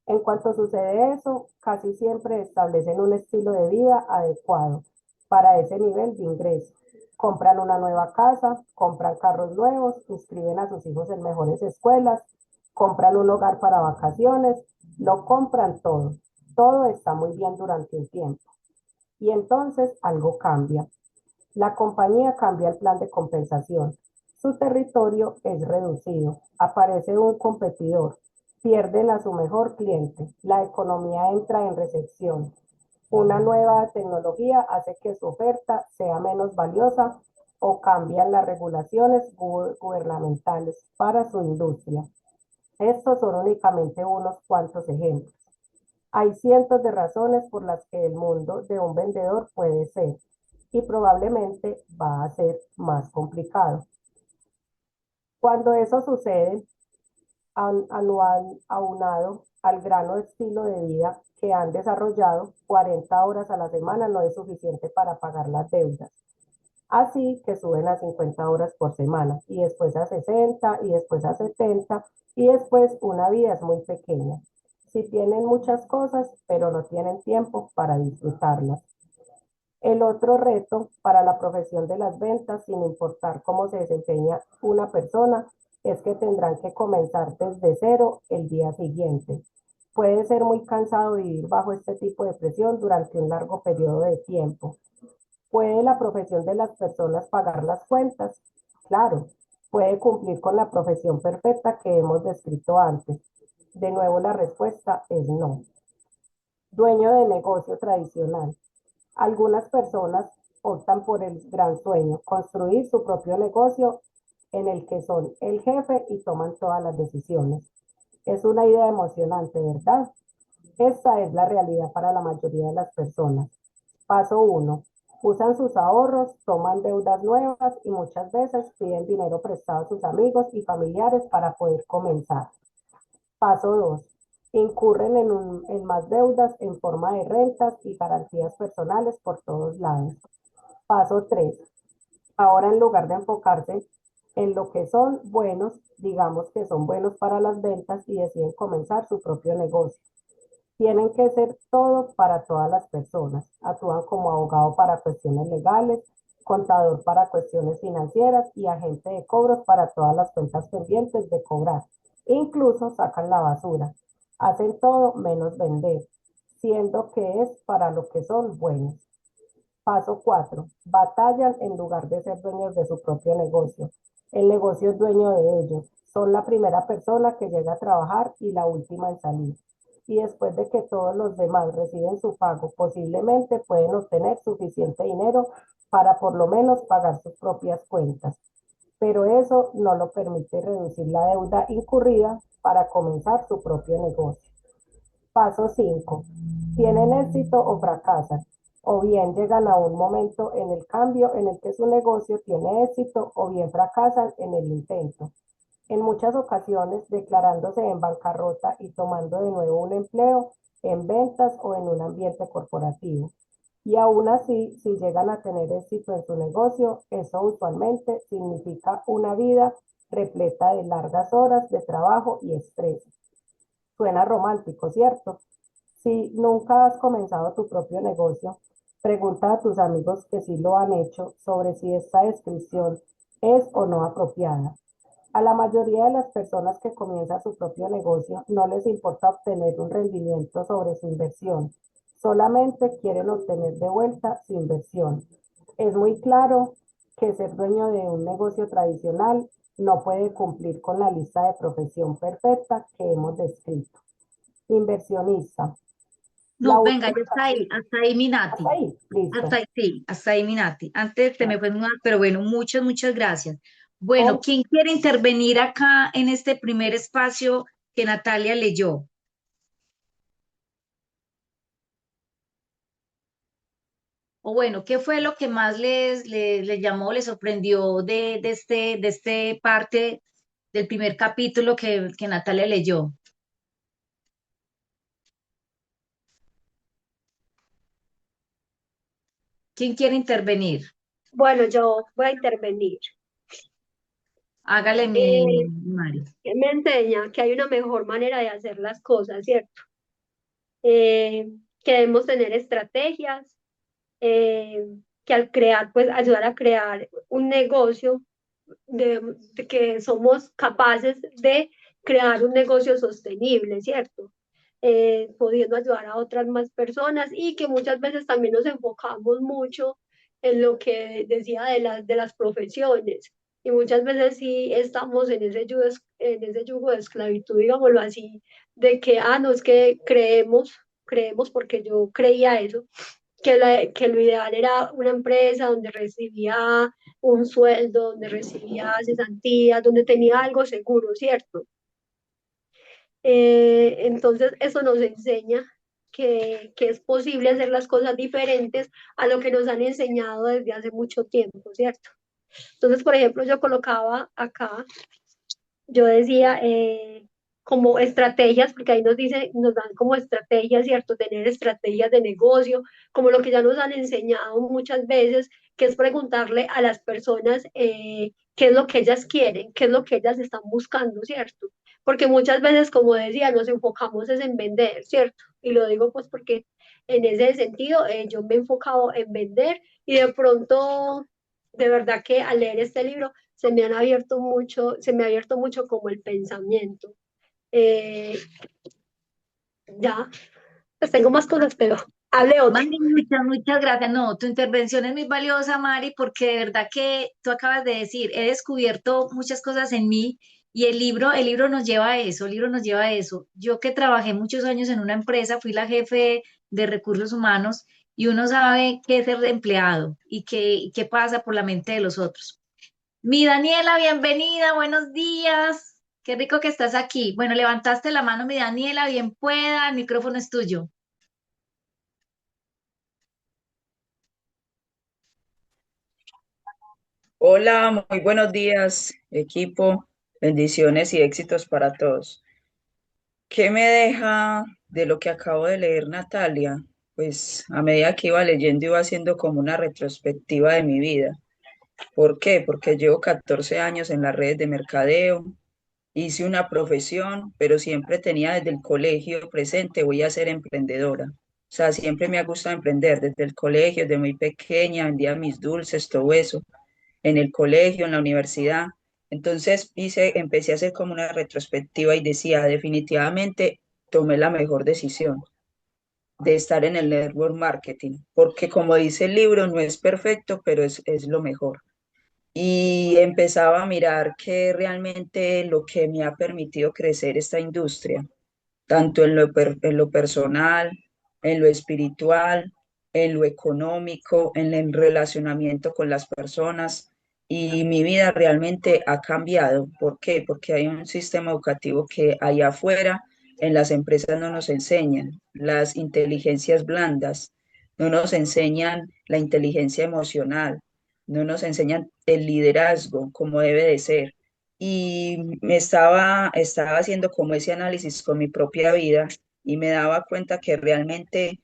En cuanto sucede eso, casi siempre establecen un estilo de vida adecuado para ese nivel de ingreso. Compran una nueva casa, compran carros nuevos, inscriben a sus hijos en mejores escuelas, compran un hogar para vacaciones, lo compran todo. Todo está muy bien durante un tiempo. Y entonces algo cambia. La compañía cambia el plan de compensación. Su territorio es reducido. Aparece un competidor. Pierden a su mejor cliente. La economía entra en recesión. Una nueva tecnología hace que su oferta sea menos valiosa o cambian las regulaciones gubernamentales para su industria. Estos son únicamente unos cuantos ejemplos. Hay cientos de razones por las que el mundo de un vendedor puede ser y probablemente va a ser más complicado. Cuando eso sucede, aunado al grano estilo de vida que han desarrollado, 40 horas a la semana no es suficiente para pagar las deudas. Así que suben a 50 horas por semana y después a 60 y después a 70 y después una vida es muy pequeña. Si tienen muchas cosas, pero no tienen tiempo para disfrutarlas. El otro reto para la profesión de las ventas, sin importar cómo se desempeña una persona, es que tendrán que comenzar desde cero el día siguiente. Puede ser muy cansado vivir bajo este tipo de presión durante un largo periodo de tiempo. ¿Puede la profesión de las personas pagar las cuentas? Claro, puede cumplir con la profesión perfecta que hemos descrito antes. De nuevo, la respuesta es no. Dueño de negocio tradicional. Algunas personas optan por el gran sueño, construir su propio negocio en el que son el jefe y toman todas las decisiones. Es una idea emocionante, ¿verdad? Esta es la realidad para la mayoría de las personas. Paso 1. Usan sus ahorros, toman deudas nuevas y muchas veces piden dinero prestado a sus amigos y familiares para poder comenzar. Paso 2. Incurren en más deudas en forma de rentas y garantías personales por todos lados. Paso 3. Ahora en lugar de enfocarse en lo que son buenos, digamos que son buenos para las ventas y deciden comenzar su propio negocio. Tienen que ser todo para todas las personas. Actúan como abogado para cuestiones legales, contador para cuestiones financieras y agente de cobros para todas las cuentas pendientes de cobrar. Incluso sacan la basura. Hacen todo menos vender, siendo que es para lo que son buenos. Paso 4. Batallan en lugar de ser dueños de su propio negocio. El negocio es dueño de ellos. Son la primera persona que llega a trabajar y la última en salir. Y después de que todos los demás reciben su pago, posiblemente pueden obtener suficiente dinero para por lo menos pagar sus propias cuentas. Pero eso no lo permite reducir la deuda incurrida para comenzar su propio negocio. Paso 5. Tienen éxito o fracasan, o bien llegan a un momento en el cambio en el que su negocio tiene éxito o bien fracasan en el intento. En muchas ocasiones declarándose en bancarrota y tomando de nuevo un empleo en ventas o en un ambiente corporativo. Y aún así, si llegan a tener éxito en su negocio, eso usualmente significa una vida repleta de largas horas de trabajo y estrés. Suena romántico, ¿cierto? Si nunca has comenzado tu propio negocio, pregunta a tus amigos que sí lo han hecho sobre si esta descripción es o no apropiada. A la mayoría de las personas que comienzan su propio negocio no les importa obtener un rendimiento sobre su inversión, solamente quieren obtener de vuelta su inversión. Es muy claro que ser dueño de un negocio tradicional no puede cumplir con la lista de profesión perfecta que hemos descrito. Inversionista. La No, venga, ya última, hasta ahí mi hasta Nati. ahí, Hasta listo. ahí, sí, hasta ahí mi Nati. Antes te me fue mal, pero bueno, muchas gracias. Bueno, En- ¿quién quiere intervenir acá en este primer espacio que Natalia leyó? O bueno, ¿qué fue lo que más les llamó, les sorprendió de este parte del primer capítulo que Natalia leyó? ¿Quién quiere intervenir? Bueno, yo voy a intervenir. Hágale mi Eh, Mari. Me enseña que hay una mejor manera de hacer las cosas, ¿cierto? Eh, que debemos tener estrategias, eh, que al crear, pues ayudar a crear un negocio, de que somos capaces de crear un negocio sostenible, ¿cierto? Pudiendo ayudar a otras más personas y que muchas veces también nos enfocamos mucho en lo que decía de las profesiones. Y muchas veces sí estamos en ese yugo de esclavitud, digámoslo así, de que, no, es que creemos porque yo creía eso, que lo ideal era una empresa donde recibía un sueldo, donde recibía cesantías, donde tenía algo seguro, ¿cierto? Entonces, eso nos enseña que es posible hacer las cosas diferentes a lo que nos han enseñado desde hace mucho tiempo, ¿cierto? Entonces, por ejemplo, yo colocaba acá, yo decía, como estrategias, porque ahí nos dice, nos dan como estrategias, ¿cierto? Tener estrategias de negocio, como lo que ya nos han enseñado muchas veces, que es preguntarle a las personas qué es lo que ellas quieren, qué es lo que ellas están buscando, ¿cierto? Porque muchas veces, como decía, nos enfocamos es en vender, ¿cierto? Y lo digo pues porque en ese sentido yo me he enfocado en vender y de pronto, de verdad que al leer este libro, se me ha abierto mucho como el pensamiento. Eh, ya, pues tengo más cosas, pero hable otra. Mari, muchas gracias. No, tu intervención es muy valiosa, Mari, porque de verdad que tú acabas de decir, he descubierto muchas cosas en mí y el libro nos lleva a eso, el libro nos lleva a eso. Yo que trabajé muchos años en una empresa, fui la jefe de recursos humanos y uno sabe qué es ser empleado y qué pasa por la mente de los otros. Mi Daniela, bienvenida, buenos días. Qué rico que estás aquí. Bueno, levantaste la mano, mi Daniela, bien pueda, el micrófono es tuyo. Hola, muy buenos días, equipo. Bendiciones y éxitos para todos. ¿Qué me deja de lo que acabo de leer, Natalia? Pues a medida que iba leyendo iba haciendo como una retrospectiva de mi vida ¿Por qué? Porque llevo 14 años en las redes de mercadeo, hice una profesión, pero siempre tenía desde el colegio presente, voy a ser emprendedora. O sea, siempre me ha gustado emprender desde el colegio, desde muy pequeña, vendía mis dulces, todo eso, en el colegio, en la universidad. Entonces empecé a hacer como una retrospectiva y decía, definitivamente tomé la mejor decisión de estar en el network marketing, porque como dice el libro, no es perfecto, pero es lo mejor. Y empezaba a mirar que realmente lo que me ha permitido crecer esta industria, tanto en lo personal, en lo espiritual, en lo económico, en el relacionamiento con las personas. Y mi vida realmente ha cambiado. ¿Por qué? Porque hay un sistema educativo que allá afuera en las empresas no nos enseñan las inteligencias blandas, no nos enseñan la inteligencia emocional, no nos enseñan el liderazgo como debe de ser. Y estaba haciendo como ese análisis con mi propia vida y me daba cuenta que realmente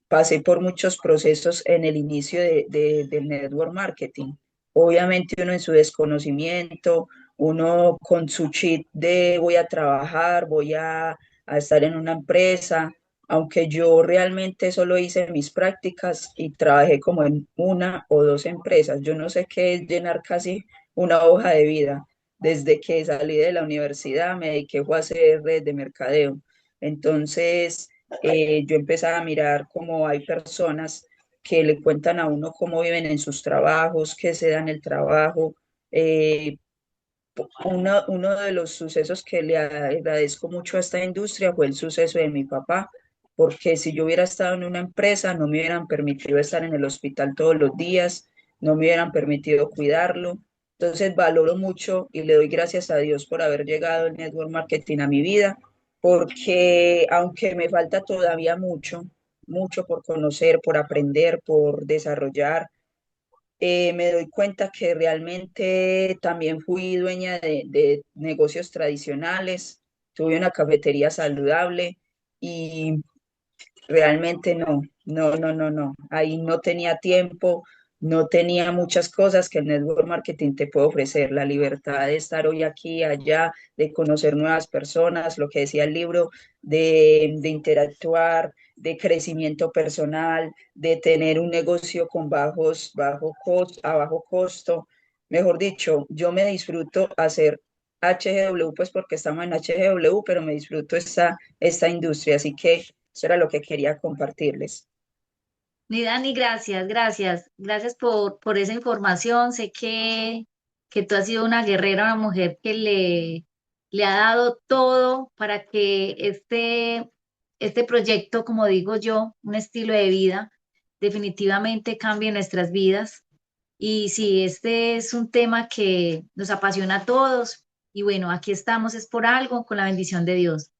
pasé por muchos procesos en el inicio del network marketing. Obviamente uno en su desconocimiento, uno con su cheat de voy a trabajar, a estar en una empresa, aunque yo realmente solo hice mis prácticas y trabajé como en una o dos empresas. Yo no sé qué es llenar casi una hoja de vida. Desde que salí de la universidad me dediqué fue a hacer red de mercadeo. Entonces, yo empezaba a mirar cómo hay personas que le cuentan a uno cómo viven en sus trabajos, qué se dan el trabajo. Eh, uno de los sucesos que le agradezco mucho a esta industria fue el suceso de mi papá, porque si yo hubiera estado en una empresa, no me hubieran permitido estar en el hospital todos los días, no me hubieran permitido cuidarlo. Entonces valoro mucho y le doy gracias a Dios por haber llegado el network marketing a mi vida, porque aunque me falta todavía mucho, mucho por conocer, por aprender, por desarrollar, me doy cuenta que realmente también fui dueña de negocios tradicionales, tuve una cafetería saludable y realmente no. Ahí no tenía tiempo, no tenía muchas cosas que el network marketing te puede ofrecer, la libertad de estar hoy aquí, allá, de conocer nuevas personas, lo que decía el libro, de interactuar, de crecimiento personal, de tener un negocio con a bajo costo. Mejor dicho, yo me disfruto hacer HGW, pues porque estamos en HGW, pero me disfruto esta industria, así que eso era lo que quería compartirles. Mi Dani, gracias por esa información. Sé que tú has sido una guerrera, una mujer que le ha dado todo para que este proyecto, como digo yo, un estilo de vida, definitivamente cambie nuestras vidas. Y sí, este es un tema que nos apasiona a todos. Y bueno, aquí estamos, es por algo, con la bendición de Dios.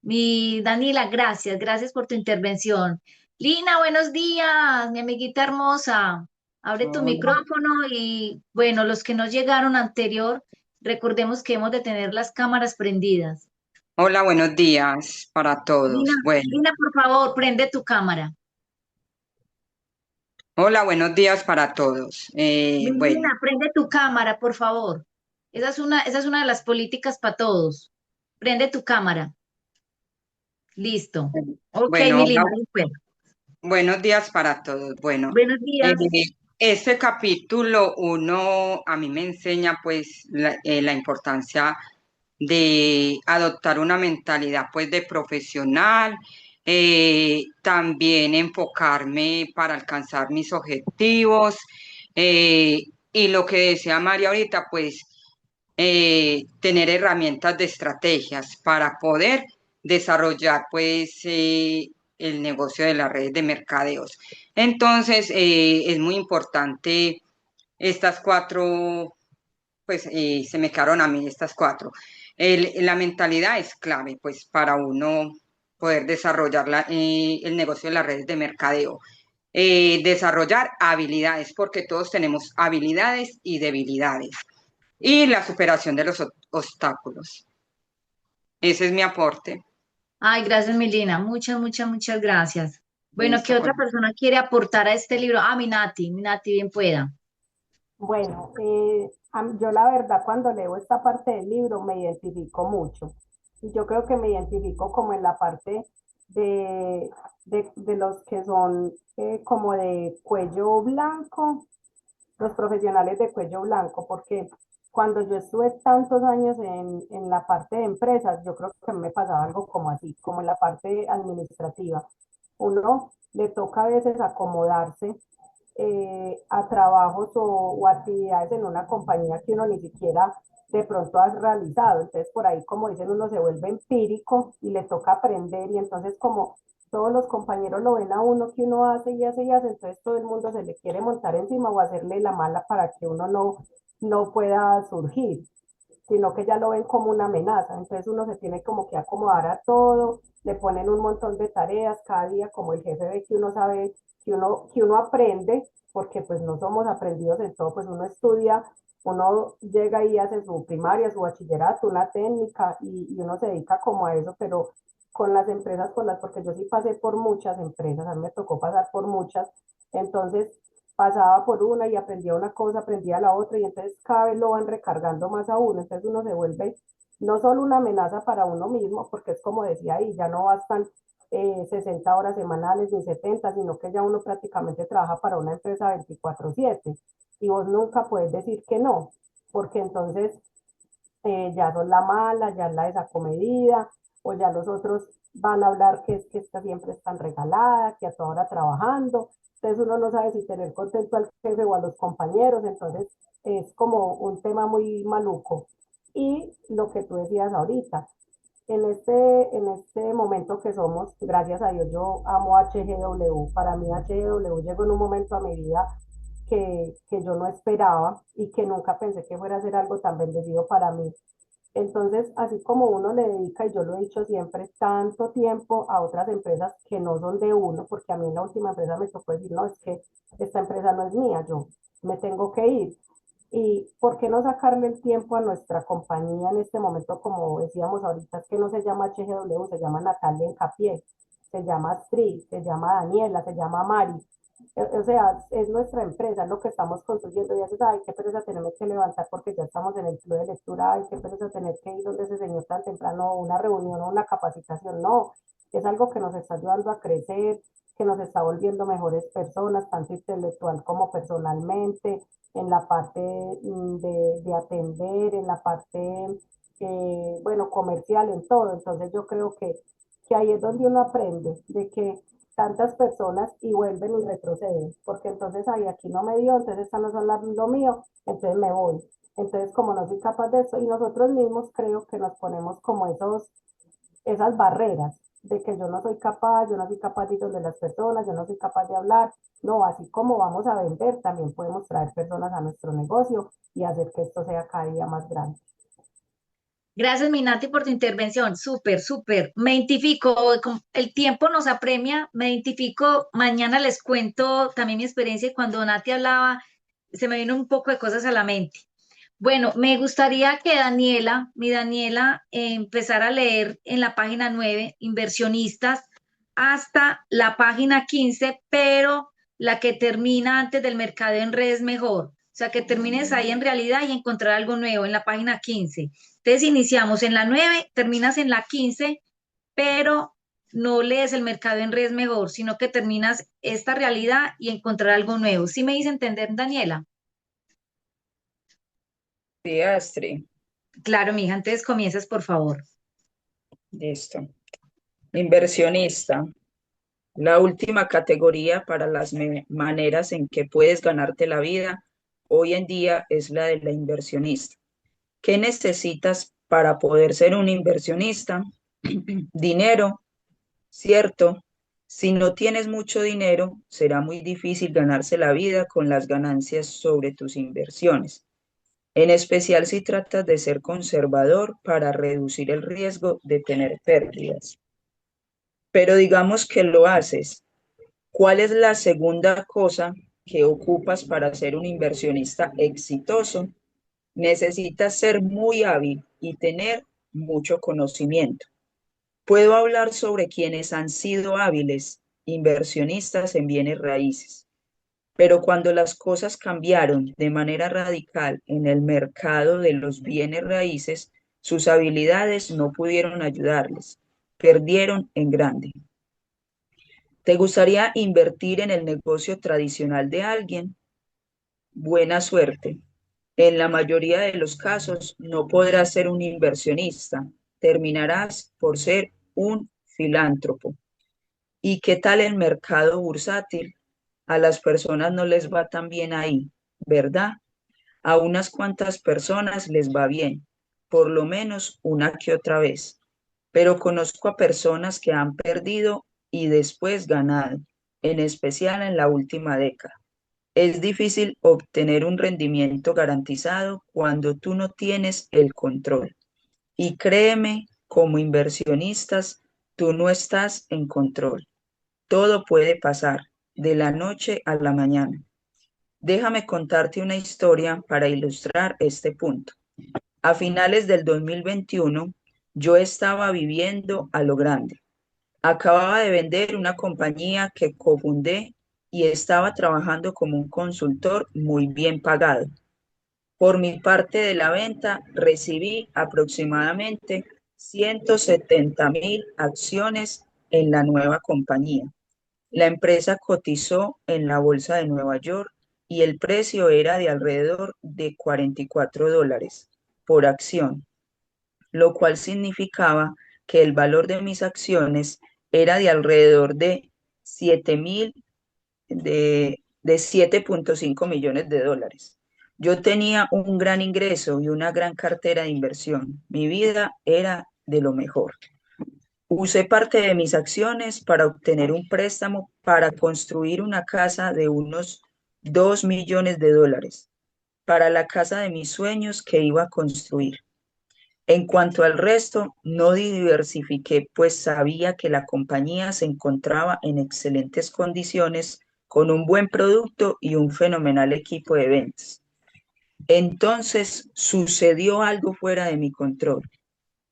Mi Daniela, gracias por tu intervención. Lina, buenos días, mi amiguita hermosa. Abre tu Hola, micrófono y bueno, los que no llegaron anterior, recordemos que hemos de tener las cámaras prendidas. hola, buenos días para Lina, todos. Bueno, Lina, por favor, prende tu cámara. hola, buenos días para todos. Mi Bueno, Lina, prende tu cámara, por favor. Esa es una de las políticas para todos. Prende tu cámara. Listo. Ok, bueno, mi hola, Lina, ahí fue. buenos días para todos. Bueno, Buenos eh, días. este capítulo uno a mí me enseña pues la importancia de adoptar una mentalidad pues de profesional, también enfocarme para alcanzar mis objetivos, y lo que decía María ahorita pues tener herramientas de estrategias para poder desarrollar pues el negocio de las redes de mercadeos. Entonces es muy importante estas cuatro, pues se me quedaron a mí estas cuatro. La mentalidad es clave, pues, para uno poder desarrollar el negocio de las redes de mercadeo. Desarrollar habilidades, porque todos tenemos habilidades y debilidades. Y la superación de los obstáculos. Ese es mi aporte. Ay, gracias, Milena. Muchas gracias. Bueno, ¿qué Listo, otra con... persona quiere aportar a este libro? Ah, mi Nati, bien pueda. Bueno, yo la verdad cuando leo esta parte del libro me identifico mucho. Y yo creo que me identifico como en la parte de, de los que son como de cuello blanco, los profesionales de cuello blanco, porque cuando yo estuve tantos años en la parte de empresas, yo creo que me pasaba algo como así, como en la parte administrativa. Uno le toca a veces acomodarse a trabajos o actividades en una compañía que uno ni siquiera de pronto has realizado. Entonces, por ahí, como dicen, uno se vuelve empírico y le toca aprender y entonces como todos los compañeros lo ven a uno que uno hace y hace y hace, entonces todo el mundo se le quiere montar encima o hacerle la mala para que uno no pueda surgir, sino que ya lo ven como una amenaza. Entonces uno se tiene como que acomodar a todo, le ponen un montón de tareas cada día, como el jefe ve que uno sabe, que uno aprende, porque pues no somos aprendidos en todo, pues uno estudia, uno llega y hace su primaria, su bachillerato, una técnica y uno se dedica como a eso, pero con las empresas, porque yo sí pasé por muchas empresas, a mí me tocó pasar por muchas, entonces pasaba por una y aprendía una cosa, aprendía la otra, y entonces cada vez lo van recargando más a uno, entonces uno se vuelve no solo una amenaza para uno mismo, porque es como decía ahí, ya no bastan 60 horas semanales ni 70, sino que ya uno prácticamente trabaja para una empresa 24/7 y vos nunca puedes decir que no, porque entonces ya son la mala, ya la desacomedida, o ya los otros van a hablar que es que esta siempre es tan regalada, que a toda hora trabajando, entonces uno no sabe si tener contento al jefe o a los compañeros, entonces es como un tema muy maluco. Y lo que tú decías ahorita, en este momento que somos, gracias a Dios, yo amo HGW. Para mí HGW llegó en un momento a mi vida que yo no esperaba y que nunca pensé que fuera a ser algo tan bendecido para mí. Entonces, así como uno le dedica, y yo lo he dicho siempre, tanto tiempo a otras empresas que no son de uno, porque a mí en la última empresa me tocó decir, no, es que esta empresa no es mía, yo me tengo que ir. ¿Y por qué no sacarle el tiempo a nuestra compañía en este momento, como decíamos ahorita, es que no se llama HGW, se llama Natalia Encapié, se llama Astrid, se llama Daniela, se llama Mari? O sea, es nuestra empresa, es lo que estamos construyendo y dices, ay, qué pereza tenemos que levantar porque ya estamos en el club de lectura, ay, qué pereza tener que ir donde ese señor tan temprano, una reunión o una capacitación. No, es algo que nos está ayudando a crecer, que nos está volviendo mejores personas, tanto intelectual como personalmente, en la parte de atender, en la parte, bueno, comercial, en todo. Entonces yo creo que ahí es donde uno aprende de que tantas personas y vuelven y retroceden, porque entonces, ay, aquí no me dio, entonces esta no es lo mío, entonces me voy. Entonces, como no soy capaz de eso, y nosotros mismos creo que nos ponemos como esas barreras de que yo no soy capaz, yo no soy capaz de ir donde las personas, yo no soy capaz de hablar. No, así como vamos a vender, también podemos traer personas a nuestro negocio y hacer que esto sea cada día más grande. Gracias, Minati, por tu intervención. Súper, súper. Me identifico, el tiempo nos apremia, me identifico. Mañana les cuento también mi experiencia y cuando Nati hablaba, se me vino un poco de cosas a la mente. Bueno, me gustaría que Daniela, mi Daniela, empezara a leer en la página 9, inversionistas, hasta la página 15, pero la que termina antes del mercado en red es mejor. O sea, que termines ahí en realidad y encontrar algo nuevo en la página 15. Entonces iniciamos en la 9, terminas en la 15, pero no lees el mercado en red es mejor, sino que terminas esta realidad y encontrar algo nuevo. ¿Sí me hice entender, Daniela? Sí, Astrid, Claro, mija, entonces comienzas, por favor. listo. Inversionista. La última categoría para las maneras en que puedes ganarte la vida hoy en día es la de la inversionista. ¿Qué necesitas para poder ser un inversionista? Dinero, cierto. Si no tienes mucho dinero, será muy difícil ganarse la vida con las ganancias sobre tus inversiones, en especial si tratas de ser conservador para reducir el riesgo de tener pérdidas. Pero digamos que lo haces. ¿Cuál es la segunda cosa que ocupas para ser un inversionista exitoso? Necesitas ser muy hábil y tener mucho conocimiento. Puedo hablar sobre quienes han sido hábiles inversionistas en bienes raíces. Pero cuando las cosas cambiaron de manera radical en el mercado de los bienes raíces, sus habilidades no pudieron ayudarles. Perdieron en grande. ¿Te gustaría invertir en el negocio tradicional de alguien? Buena suerte. En la mayoría de los casos no podrás ser un inversionista. Terminarás por ser un filántropo. ¿Y qué tal el mercado bursátil? A las personas no les va tan bien ahí, ¿verdad? A unas cuantas personas les va bien, por lo menos una que otra vez. Pero conozco a personas que han perdido y después ganado, en especial en la última década. Es difícil obtener un rendimiento garantizado cuando tú no tienes el control. Y créeme, como inversionistas, tú no estás en control. Todo puede pasar de la noche a la mañana. Déjame contarte una historia para ilustrar este punto. A finales del 2021, yo estaba viviendo a lo grande. Acababa de vender una compañía que cofundé y estaba trabajando como un consultor muy bien pagado. Por mi parte de la venta, recibí aproximadamente 170.000 acciones en la nueva compañía. La empresa cotizó en la bolsa de Nueva York y el precio era de alrededor de $44 por acción, lo cual significaba que el valor de mis acciones era de alrededor de 7.000 de 7.5 millones de dólares. Yo tenía un gran ingreso y una gran cartera de inversión. Mi vida era de lo mejor. Usé parte de mis acciones para obtener un préstamo para construir una casa de unos 2 millones de dólares, para la casa de mis sueños que iba a construir. En cuanto al resto, no diversifiqué, pues sabía que la compañía se encontraba en excelentes condiciones, con un buen producto y un fenomenal equipo de ventas. Entonces sucedió algo fuera de mi control.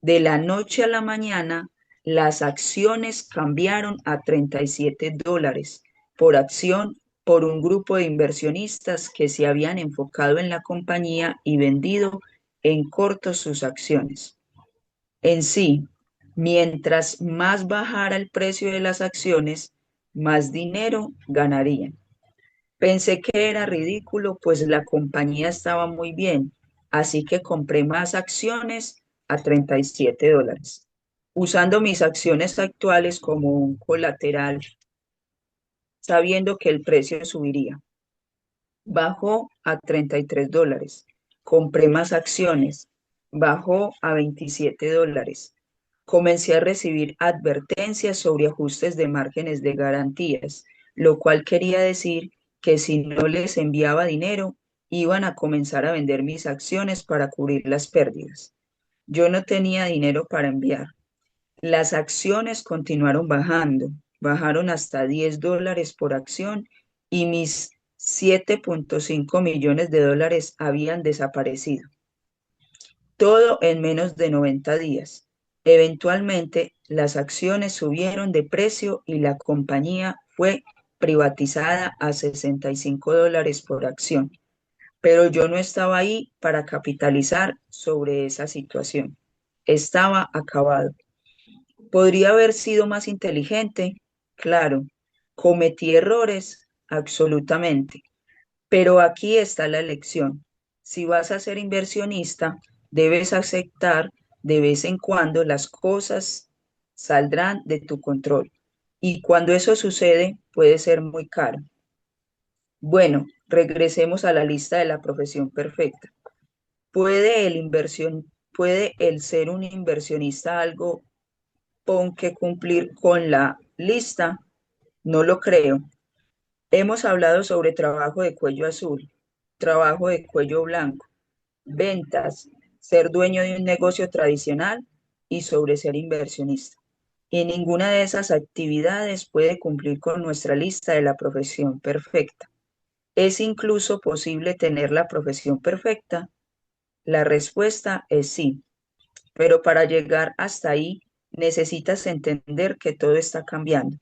De la noche a la mañana, las acciones cambiaron a $37 por acción por un grupo de inversionistas que se habían enfocado en la compañía y vendido en corto sus acciones. En sí, mientras más bajara el precio de las acciones, más dinero ganarían. Pensé que era ridículo, pues la compañía estaba muy bien, así que compré más acciones a $37, usando mis acciones actuales como un colateral, sabiendo que el precio subiría. Bajó a $33. Compré más acciones. Bajó a $27. Comencé a recibir advertencias sobre ajustes de márgenes de garantías, lo cual quería decir que si no les enviaba dinero, iban a comenzar a vender mis acciones para cubrir las pérdidas. Yo no tenía dinero para enviar. Las acciones continuaron bajando, bajaron hasta $10 por acción y mis 7.5 millones de dólares habían desaparecido. Todo en menos de 90 días. Eventualmente, las acciones subieron de precio y la compañía fue privatizada a $65 por acción. Pero yo no estaba ahí para capitalizar sobre esa situación. Estaba acabado. ¿Podría haber sido más inteligente? Claro. ¿Cometí errores? Absolutamente. Pero aquí está la lección. Si vas a ser inversionista, debes aceptar de vez en cuando las cosas saldrán de tu control. Y cuando eso sucede, puede ser muy caro. Bueno, regresemos a la lista de la profesión perfecta. ¿Puede el ser un inversionista algo con que cumplir con la lista? No lo creo. Hemos hablado sobre trabajo de cuello azul, trabajo de cuello blanco, ventas, ser dueño de un negocio tradicional y sobre ser inversionista. Y ninguna de esas actividades puede cumplir con nuestra lista de la profesión perfecta. ¿Es incluso posible tener la profesión perfecta? La respuesta es sí, pero para llegar hasta ahí necesitas entender que todo está cambiando.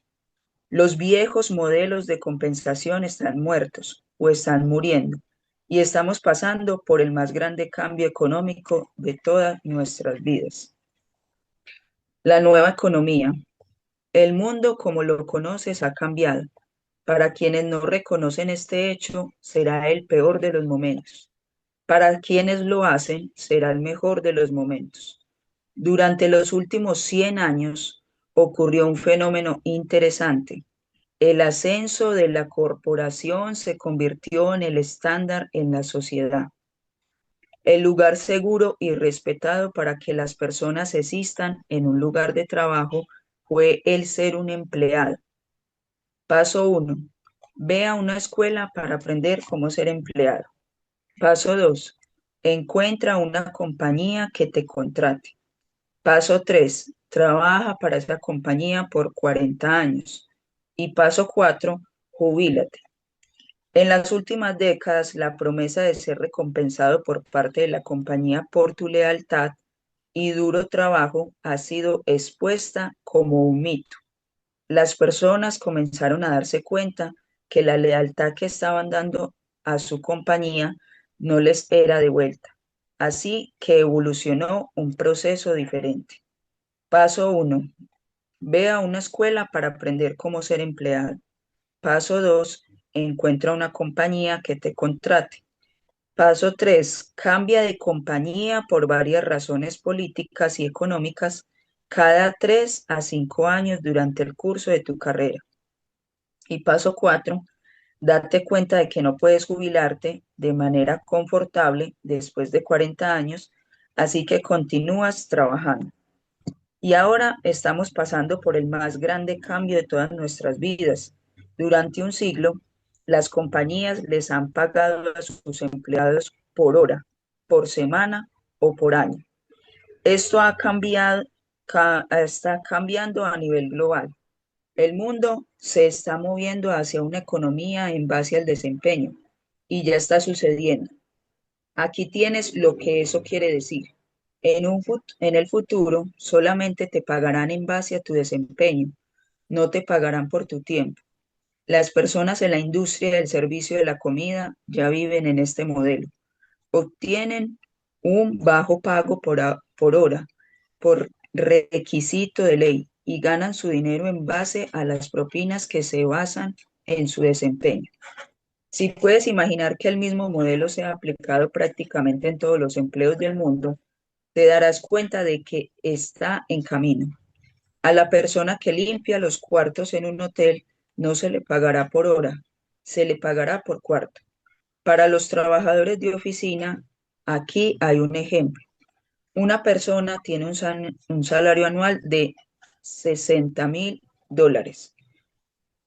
Los viejos modelos de compensación están muertos o están muriendo y estamos pasando por el más grande cambio económico de todas nuestras vidas. La nueva economía. El mundo como lo conoces ha cambiado. Para quienes no reconocen este hecho, será el peor de los momentos. Para quienes lo hacen, será el mejor de los momentos. Durante los últimos 100 años ocurrió un fenómeno interesante. El ascenso de la corporación se convirtió en el estándar en la sociedad. El lugar seguro y respetado para que las personas existan en un lugar de trabajo fue el ser un empleado. Paso 1. Ve a una escuela para aprender cómo ser empleado. Paso 2. Encuentra una compañía que te contrate. Paso 3. Trabaja para esa compañía por 40 años. Y paso 4. Jubílate. En las últimas décadas, la promesa de ser recompensado por parte de la compañía por tu lealtad y duro trabajo ha sido expuesta como un mito. Las personas comenzaron a darse cuenta que la lealtad que estaban dando a su compañía no les era devuelta. Así que evolucionó un proceso diferente. Paso 1. Ve a una escuela para aprender cómo ser empleado. Paso 2. Encuentra una compañía que te contrate. Paso 3. Cambia de compañía por varias razones políticas y económicas cada 3 a 5 años durante el curso de tu carrera. Y paso 4. Date cuenta de que no puedes jubilarte de manera confortable después de 40 años, así que continúas trabajando. Y ahora estamos pasando por el más grande cambio de todas nuestras vidas. Durante un siglo, las compañías les han pagado a sus empleados por hora, por semana o por año. Esto está cambiando a nivel global. El mundo se está moviendo hacia una economía en base al desempeño y ya está sucediendo. Aquí tienes lo que eso quiere decir. En el futuro solamente te pagarán en base a tu desempeño, no te pagarán por tu tiempo. Las personas en la industria del servicio de la comida ya viven en este modelo. Obtienen un bajo pago por hora, por requisito de ley, y ganan su dinero en base a las propinas que se basan en su desempeño. Si puedes imaginar que el mismo modelo sea aplicado prácticamente en todos los empleos del mundo, te darás cuenta de que está en camino. A la persona que limpia los cuartos en un hotel no se le pagará por hora, se le pagará por cuarto. Para los trabajadores de oficina, aquí hay un ejemplo. Una persona tiene un salario anual de $60,000.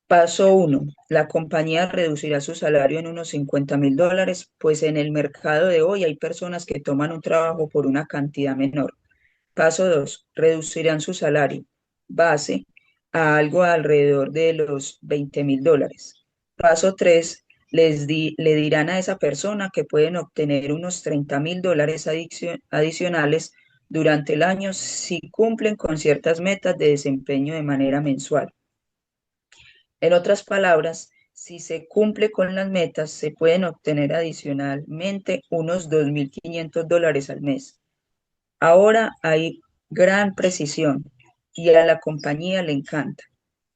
Paso 1. La compañía reducirá su salario en unos $50,000, pues en el mercado de hoy hay personas que toman un trabajo por una cantidad menor. Paso 2. Reducirán su salario base a algo alrededor de los $20,000. Paso 3. Le dirán a esa persona que pueden obtener unos $30,000 adicionales durante el año si cumplen con ciertas metas de desempeño de manera mensual. En otras palabras, si se cumple con las metas, se pueden obtener adicionalmente unos $2,500 al mes. Ahora hay gran precisión y a la compañía le encanta.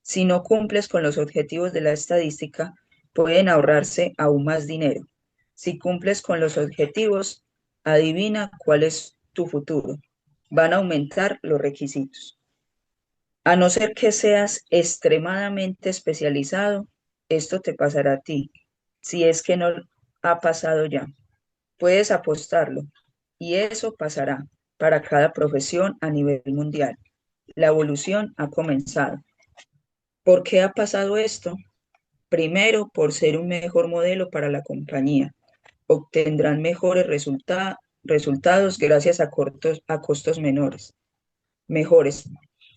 Si no cumples con los objetivos de la estadística, pueden ahorrarse aún más dinero. Si cumples con los objetivos, adivina cuál es tu futuro. Van a aumentar los requisitos. A no ser que seas extremadamente especializado, esto te pasará a ti, si es que no ha pasado ya. Puedes apostarlo, y eso pasará para cada profesión a nivel mundial. La evolución ha comenzado. ¿Por qué ha pasado esto? Primero, por ser un mejor modelo para la compañía. Obtendrán mejores resultados gracias a costos mejores.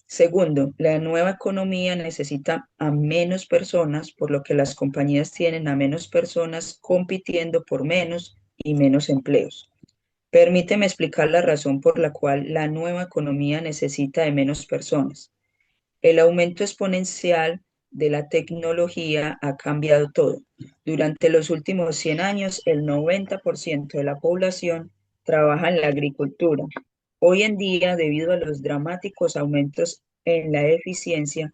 Segundo, la nueva economía necesita a menos personas, por lo que las compañías tienen a menos personas compitiendo por menos y menos empleos. Permíteme explicar la razón por la cual la nueva economía necesita de menos personas. El aumento exponencial de la tecnología ha cambiado todo. Durante los últimos 100 años, el 90% de la población trabaja en la agricultura. Hoy en día, debido a los dramáticos aumentos en la eficiencia,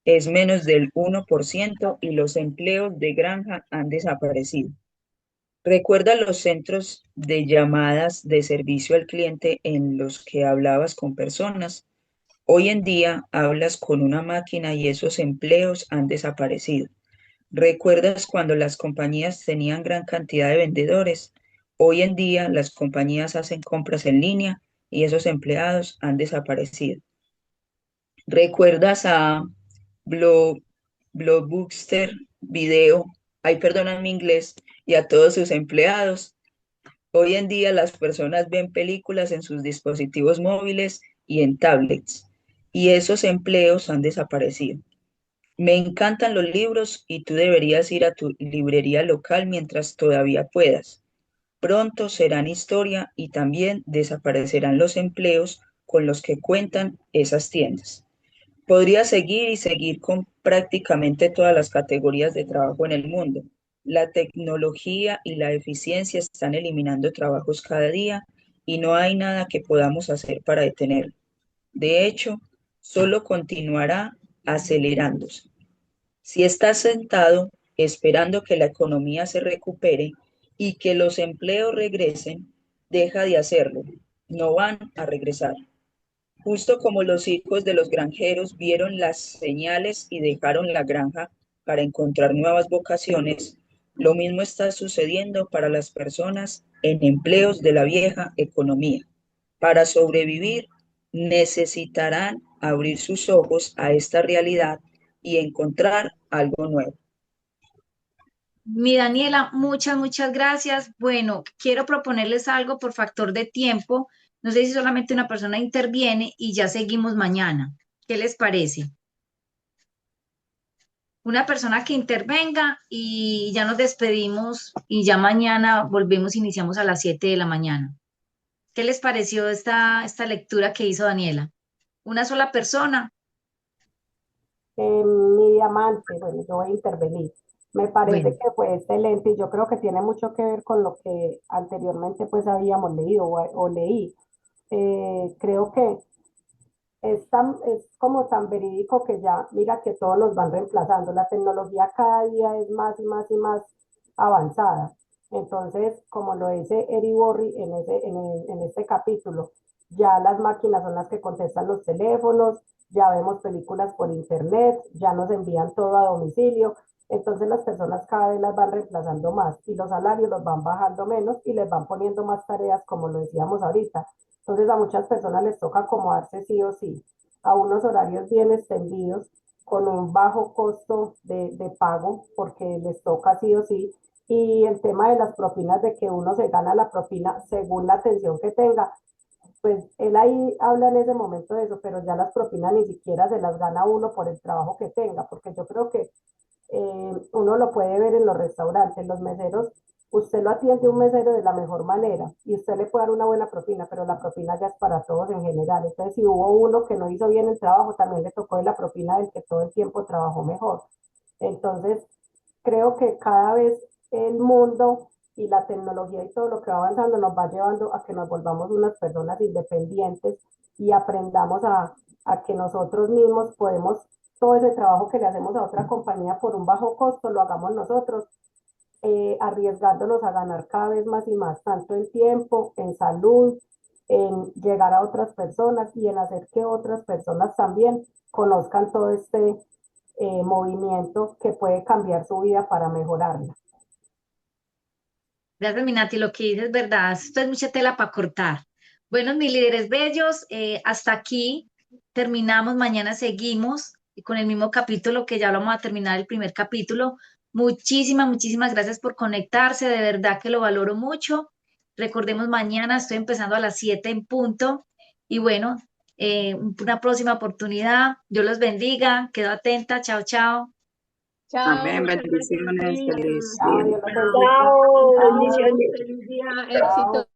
es menos del 1% y los empleos de granja han desaparecido. ¿Recuerda los centros de llamadas de servicio al cliente en los que hablabas con personas? Hoy en día hablas con una máquina y esos empleos han desaparecido. ¿Recuerdas cuando las compañías tenían gran cantidad de vendedores? Hoy en día las compañías hacen compras en línea y esos empleados han desaparecido. ¿Recuerdas a Blo- Blockbuster Video? Ay, perdona mi inglés, y a todos sus empleados. Hoy en día las personas ven películas en sus dispositivos móviles y en tablets, y esos empleos han desaparecido. Me encantan los libros y tú deberías ir a tu librería local mientras todavía puedas. Pronto serán historia y también desaparecerán los empleos con los que cuentan esas tiendas. Podría seguir y seguir con prácticamente todas las categorías de trabajo en el mundo. La tecnología y la eficiencia están eliminando trabajos cada día y no hay nada que podamos hacer para detenerlo. De hecho, solo continuará acelerándose. Si estás sentado esperando que la economía se recupere y que los empleos regresen, deja de hacerlo. No van a regresar. Justo como los hijos de los granjeros vieron las señales y dejaron la granja para encontrar nuevas vocaciones, lo mismo está sucediendo para las personas en empleos de la vieja economía. Para sobrevivir, necesitarán abrir sus ojos a esta realidad y encontrar algo nuevo. Mi Daniela, muchas gracias. Bueno, quiero proponerles algo por factor de tiempo. No sé si solamente una persona interviene y ya seguimos mañana. ¿Qué les parece? Una persona que intervenga y ya nos despedimos y ya mañana volvemos, iniciamos a las 7 de la mañana. ¿Qué les pareció esta lectura que hizo Daniela? Una sola persona. Mi diamante, bueno, yo voy a intervenir. Me parece Bueno, que fue excelente y yo creo que tiene mucho que ver con lo que anteriormente pues habíamos leído o leí. Creo que es como tan verídico que ya, mira que todos los van reemplazando. La tecnología cada día es más y más y más avanzada. Entonces, como lo dice Eri Borri en este capítulo, ya las máquinas son las que contestan los teléfonos, ya vemos películas por internet, ya nos envían todo a domicilio. Entonces las personas cada vez las van reemplazando más y los salarios los van bajando menos y les van poniendo más tareas, como lo decíamos ahorita. Entonces a muchas personas les toca acomodarse sí o sí a unos horarios bien extendidos con un bajo costo de pago porque les toca sí o sí. Y el tema de las propinas, de que uno se gana la propina según la atención que tenga, pues él ahí habla en ese momento de eso, pero ya las propinas ni siquiera se las gana uno por el trabajo que tenga, porque yo creo que uno lo puede ver en los restaurantes, los meseros, usted lo atiende un mesero de la mejor manera y usted le puede dar una buena propina, pero la propina ya es para todos en general. Entonces, si hubo uno que no hizo bien el trabajo, también le tocó de la propina del que todo el tiempo trabajó mejor. Entonces, creo que cada vez el mundo y la tecnología y todo lo que va avanzando nos va llevando a que nos volvamos unas personas independientes y aprendamos a que nosotros mismos podemos, todo ese trabajo que le hacemos a otra compañía por un bajo costo, lo hagamos nosotros, arriesgándonos a ganar cada vez más y más, tanto en tiempo, en salud, en llegar a otras personas y en hacer que otras personas también conozcan todo este movimiento que puede cambiar su vida para mejorarla. gracias, Minati, lo que dices es verdad. Esto es mucha tela para cortar. Bueno, mis líderes bellos, hasta aquí terminamos. Mañana seguimos con el mismo capítulo que ya vamos a terminar el primer capítulo. Muchísimas gracias por conectarse. De verdad que lo valoro mucho. Recordemos, mañana estoy empezando a las 7 en punto. Y bueno, una próxima oportunidad. Dios los bendiga. Quedo atenta. Chao, chao. Chao, Amén, muchas gracias, bendiciones, Lina. feliz Chao, día. Dios los bendiga. Chao, Chao, bendiciones. Feliz día, chao. éxito.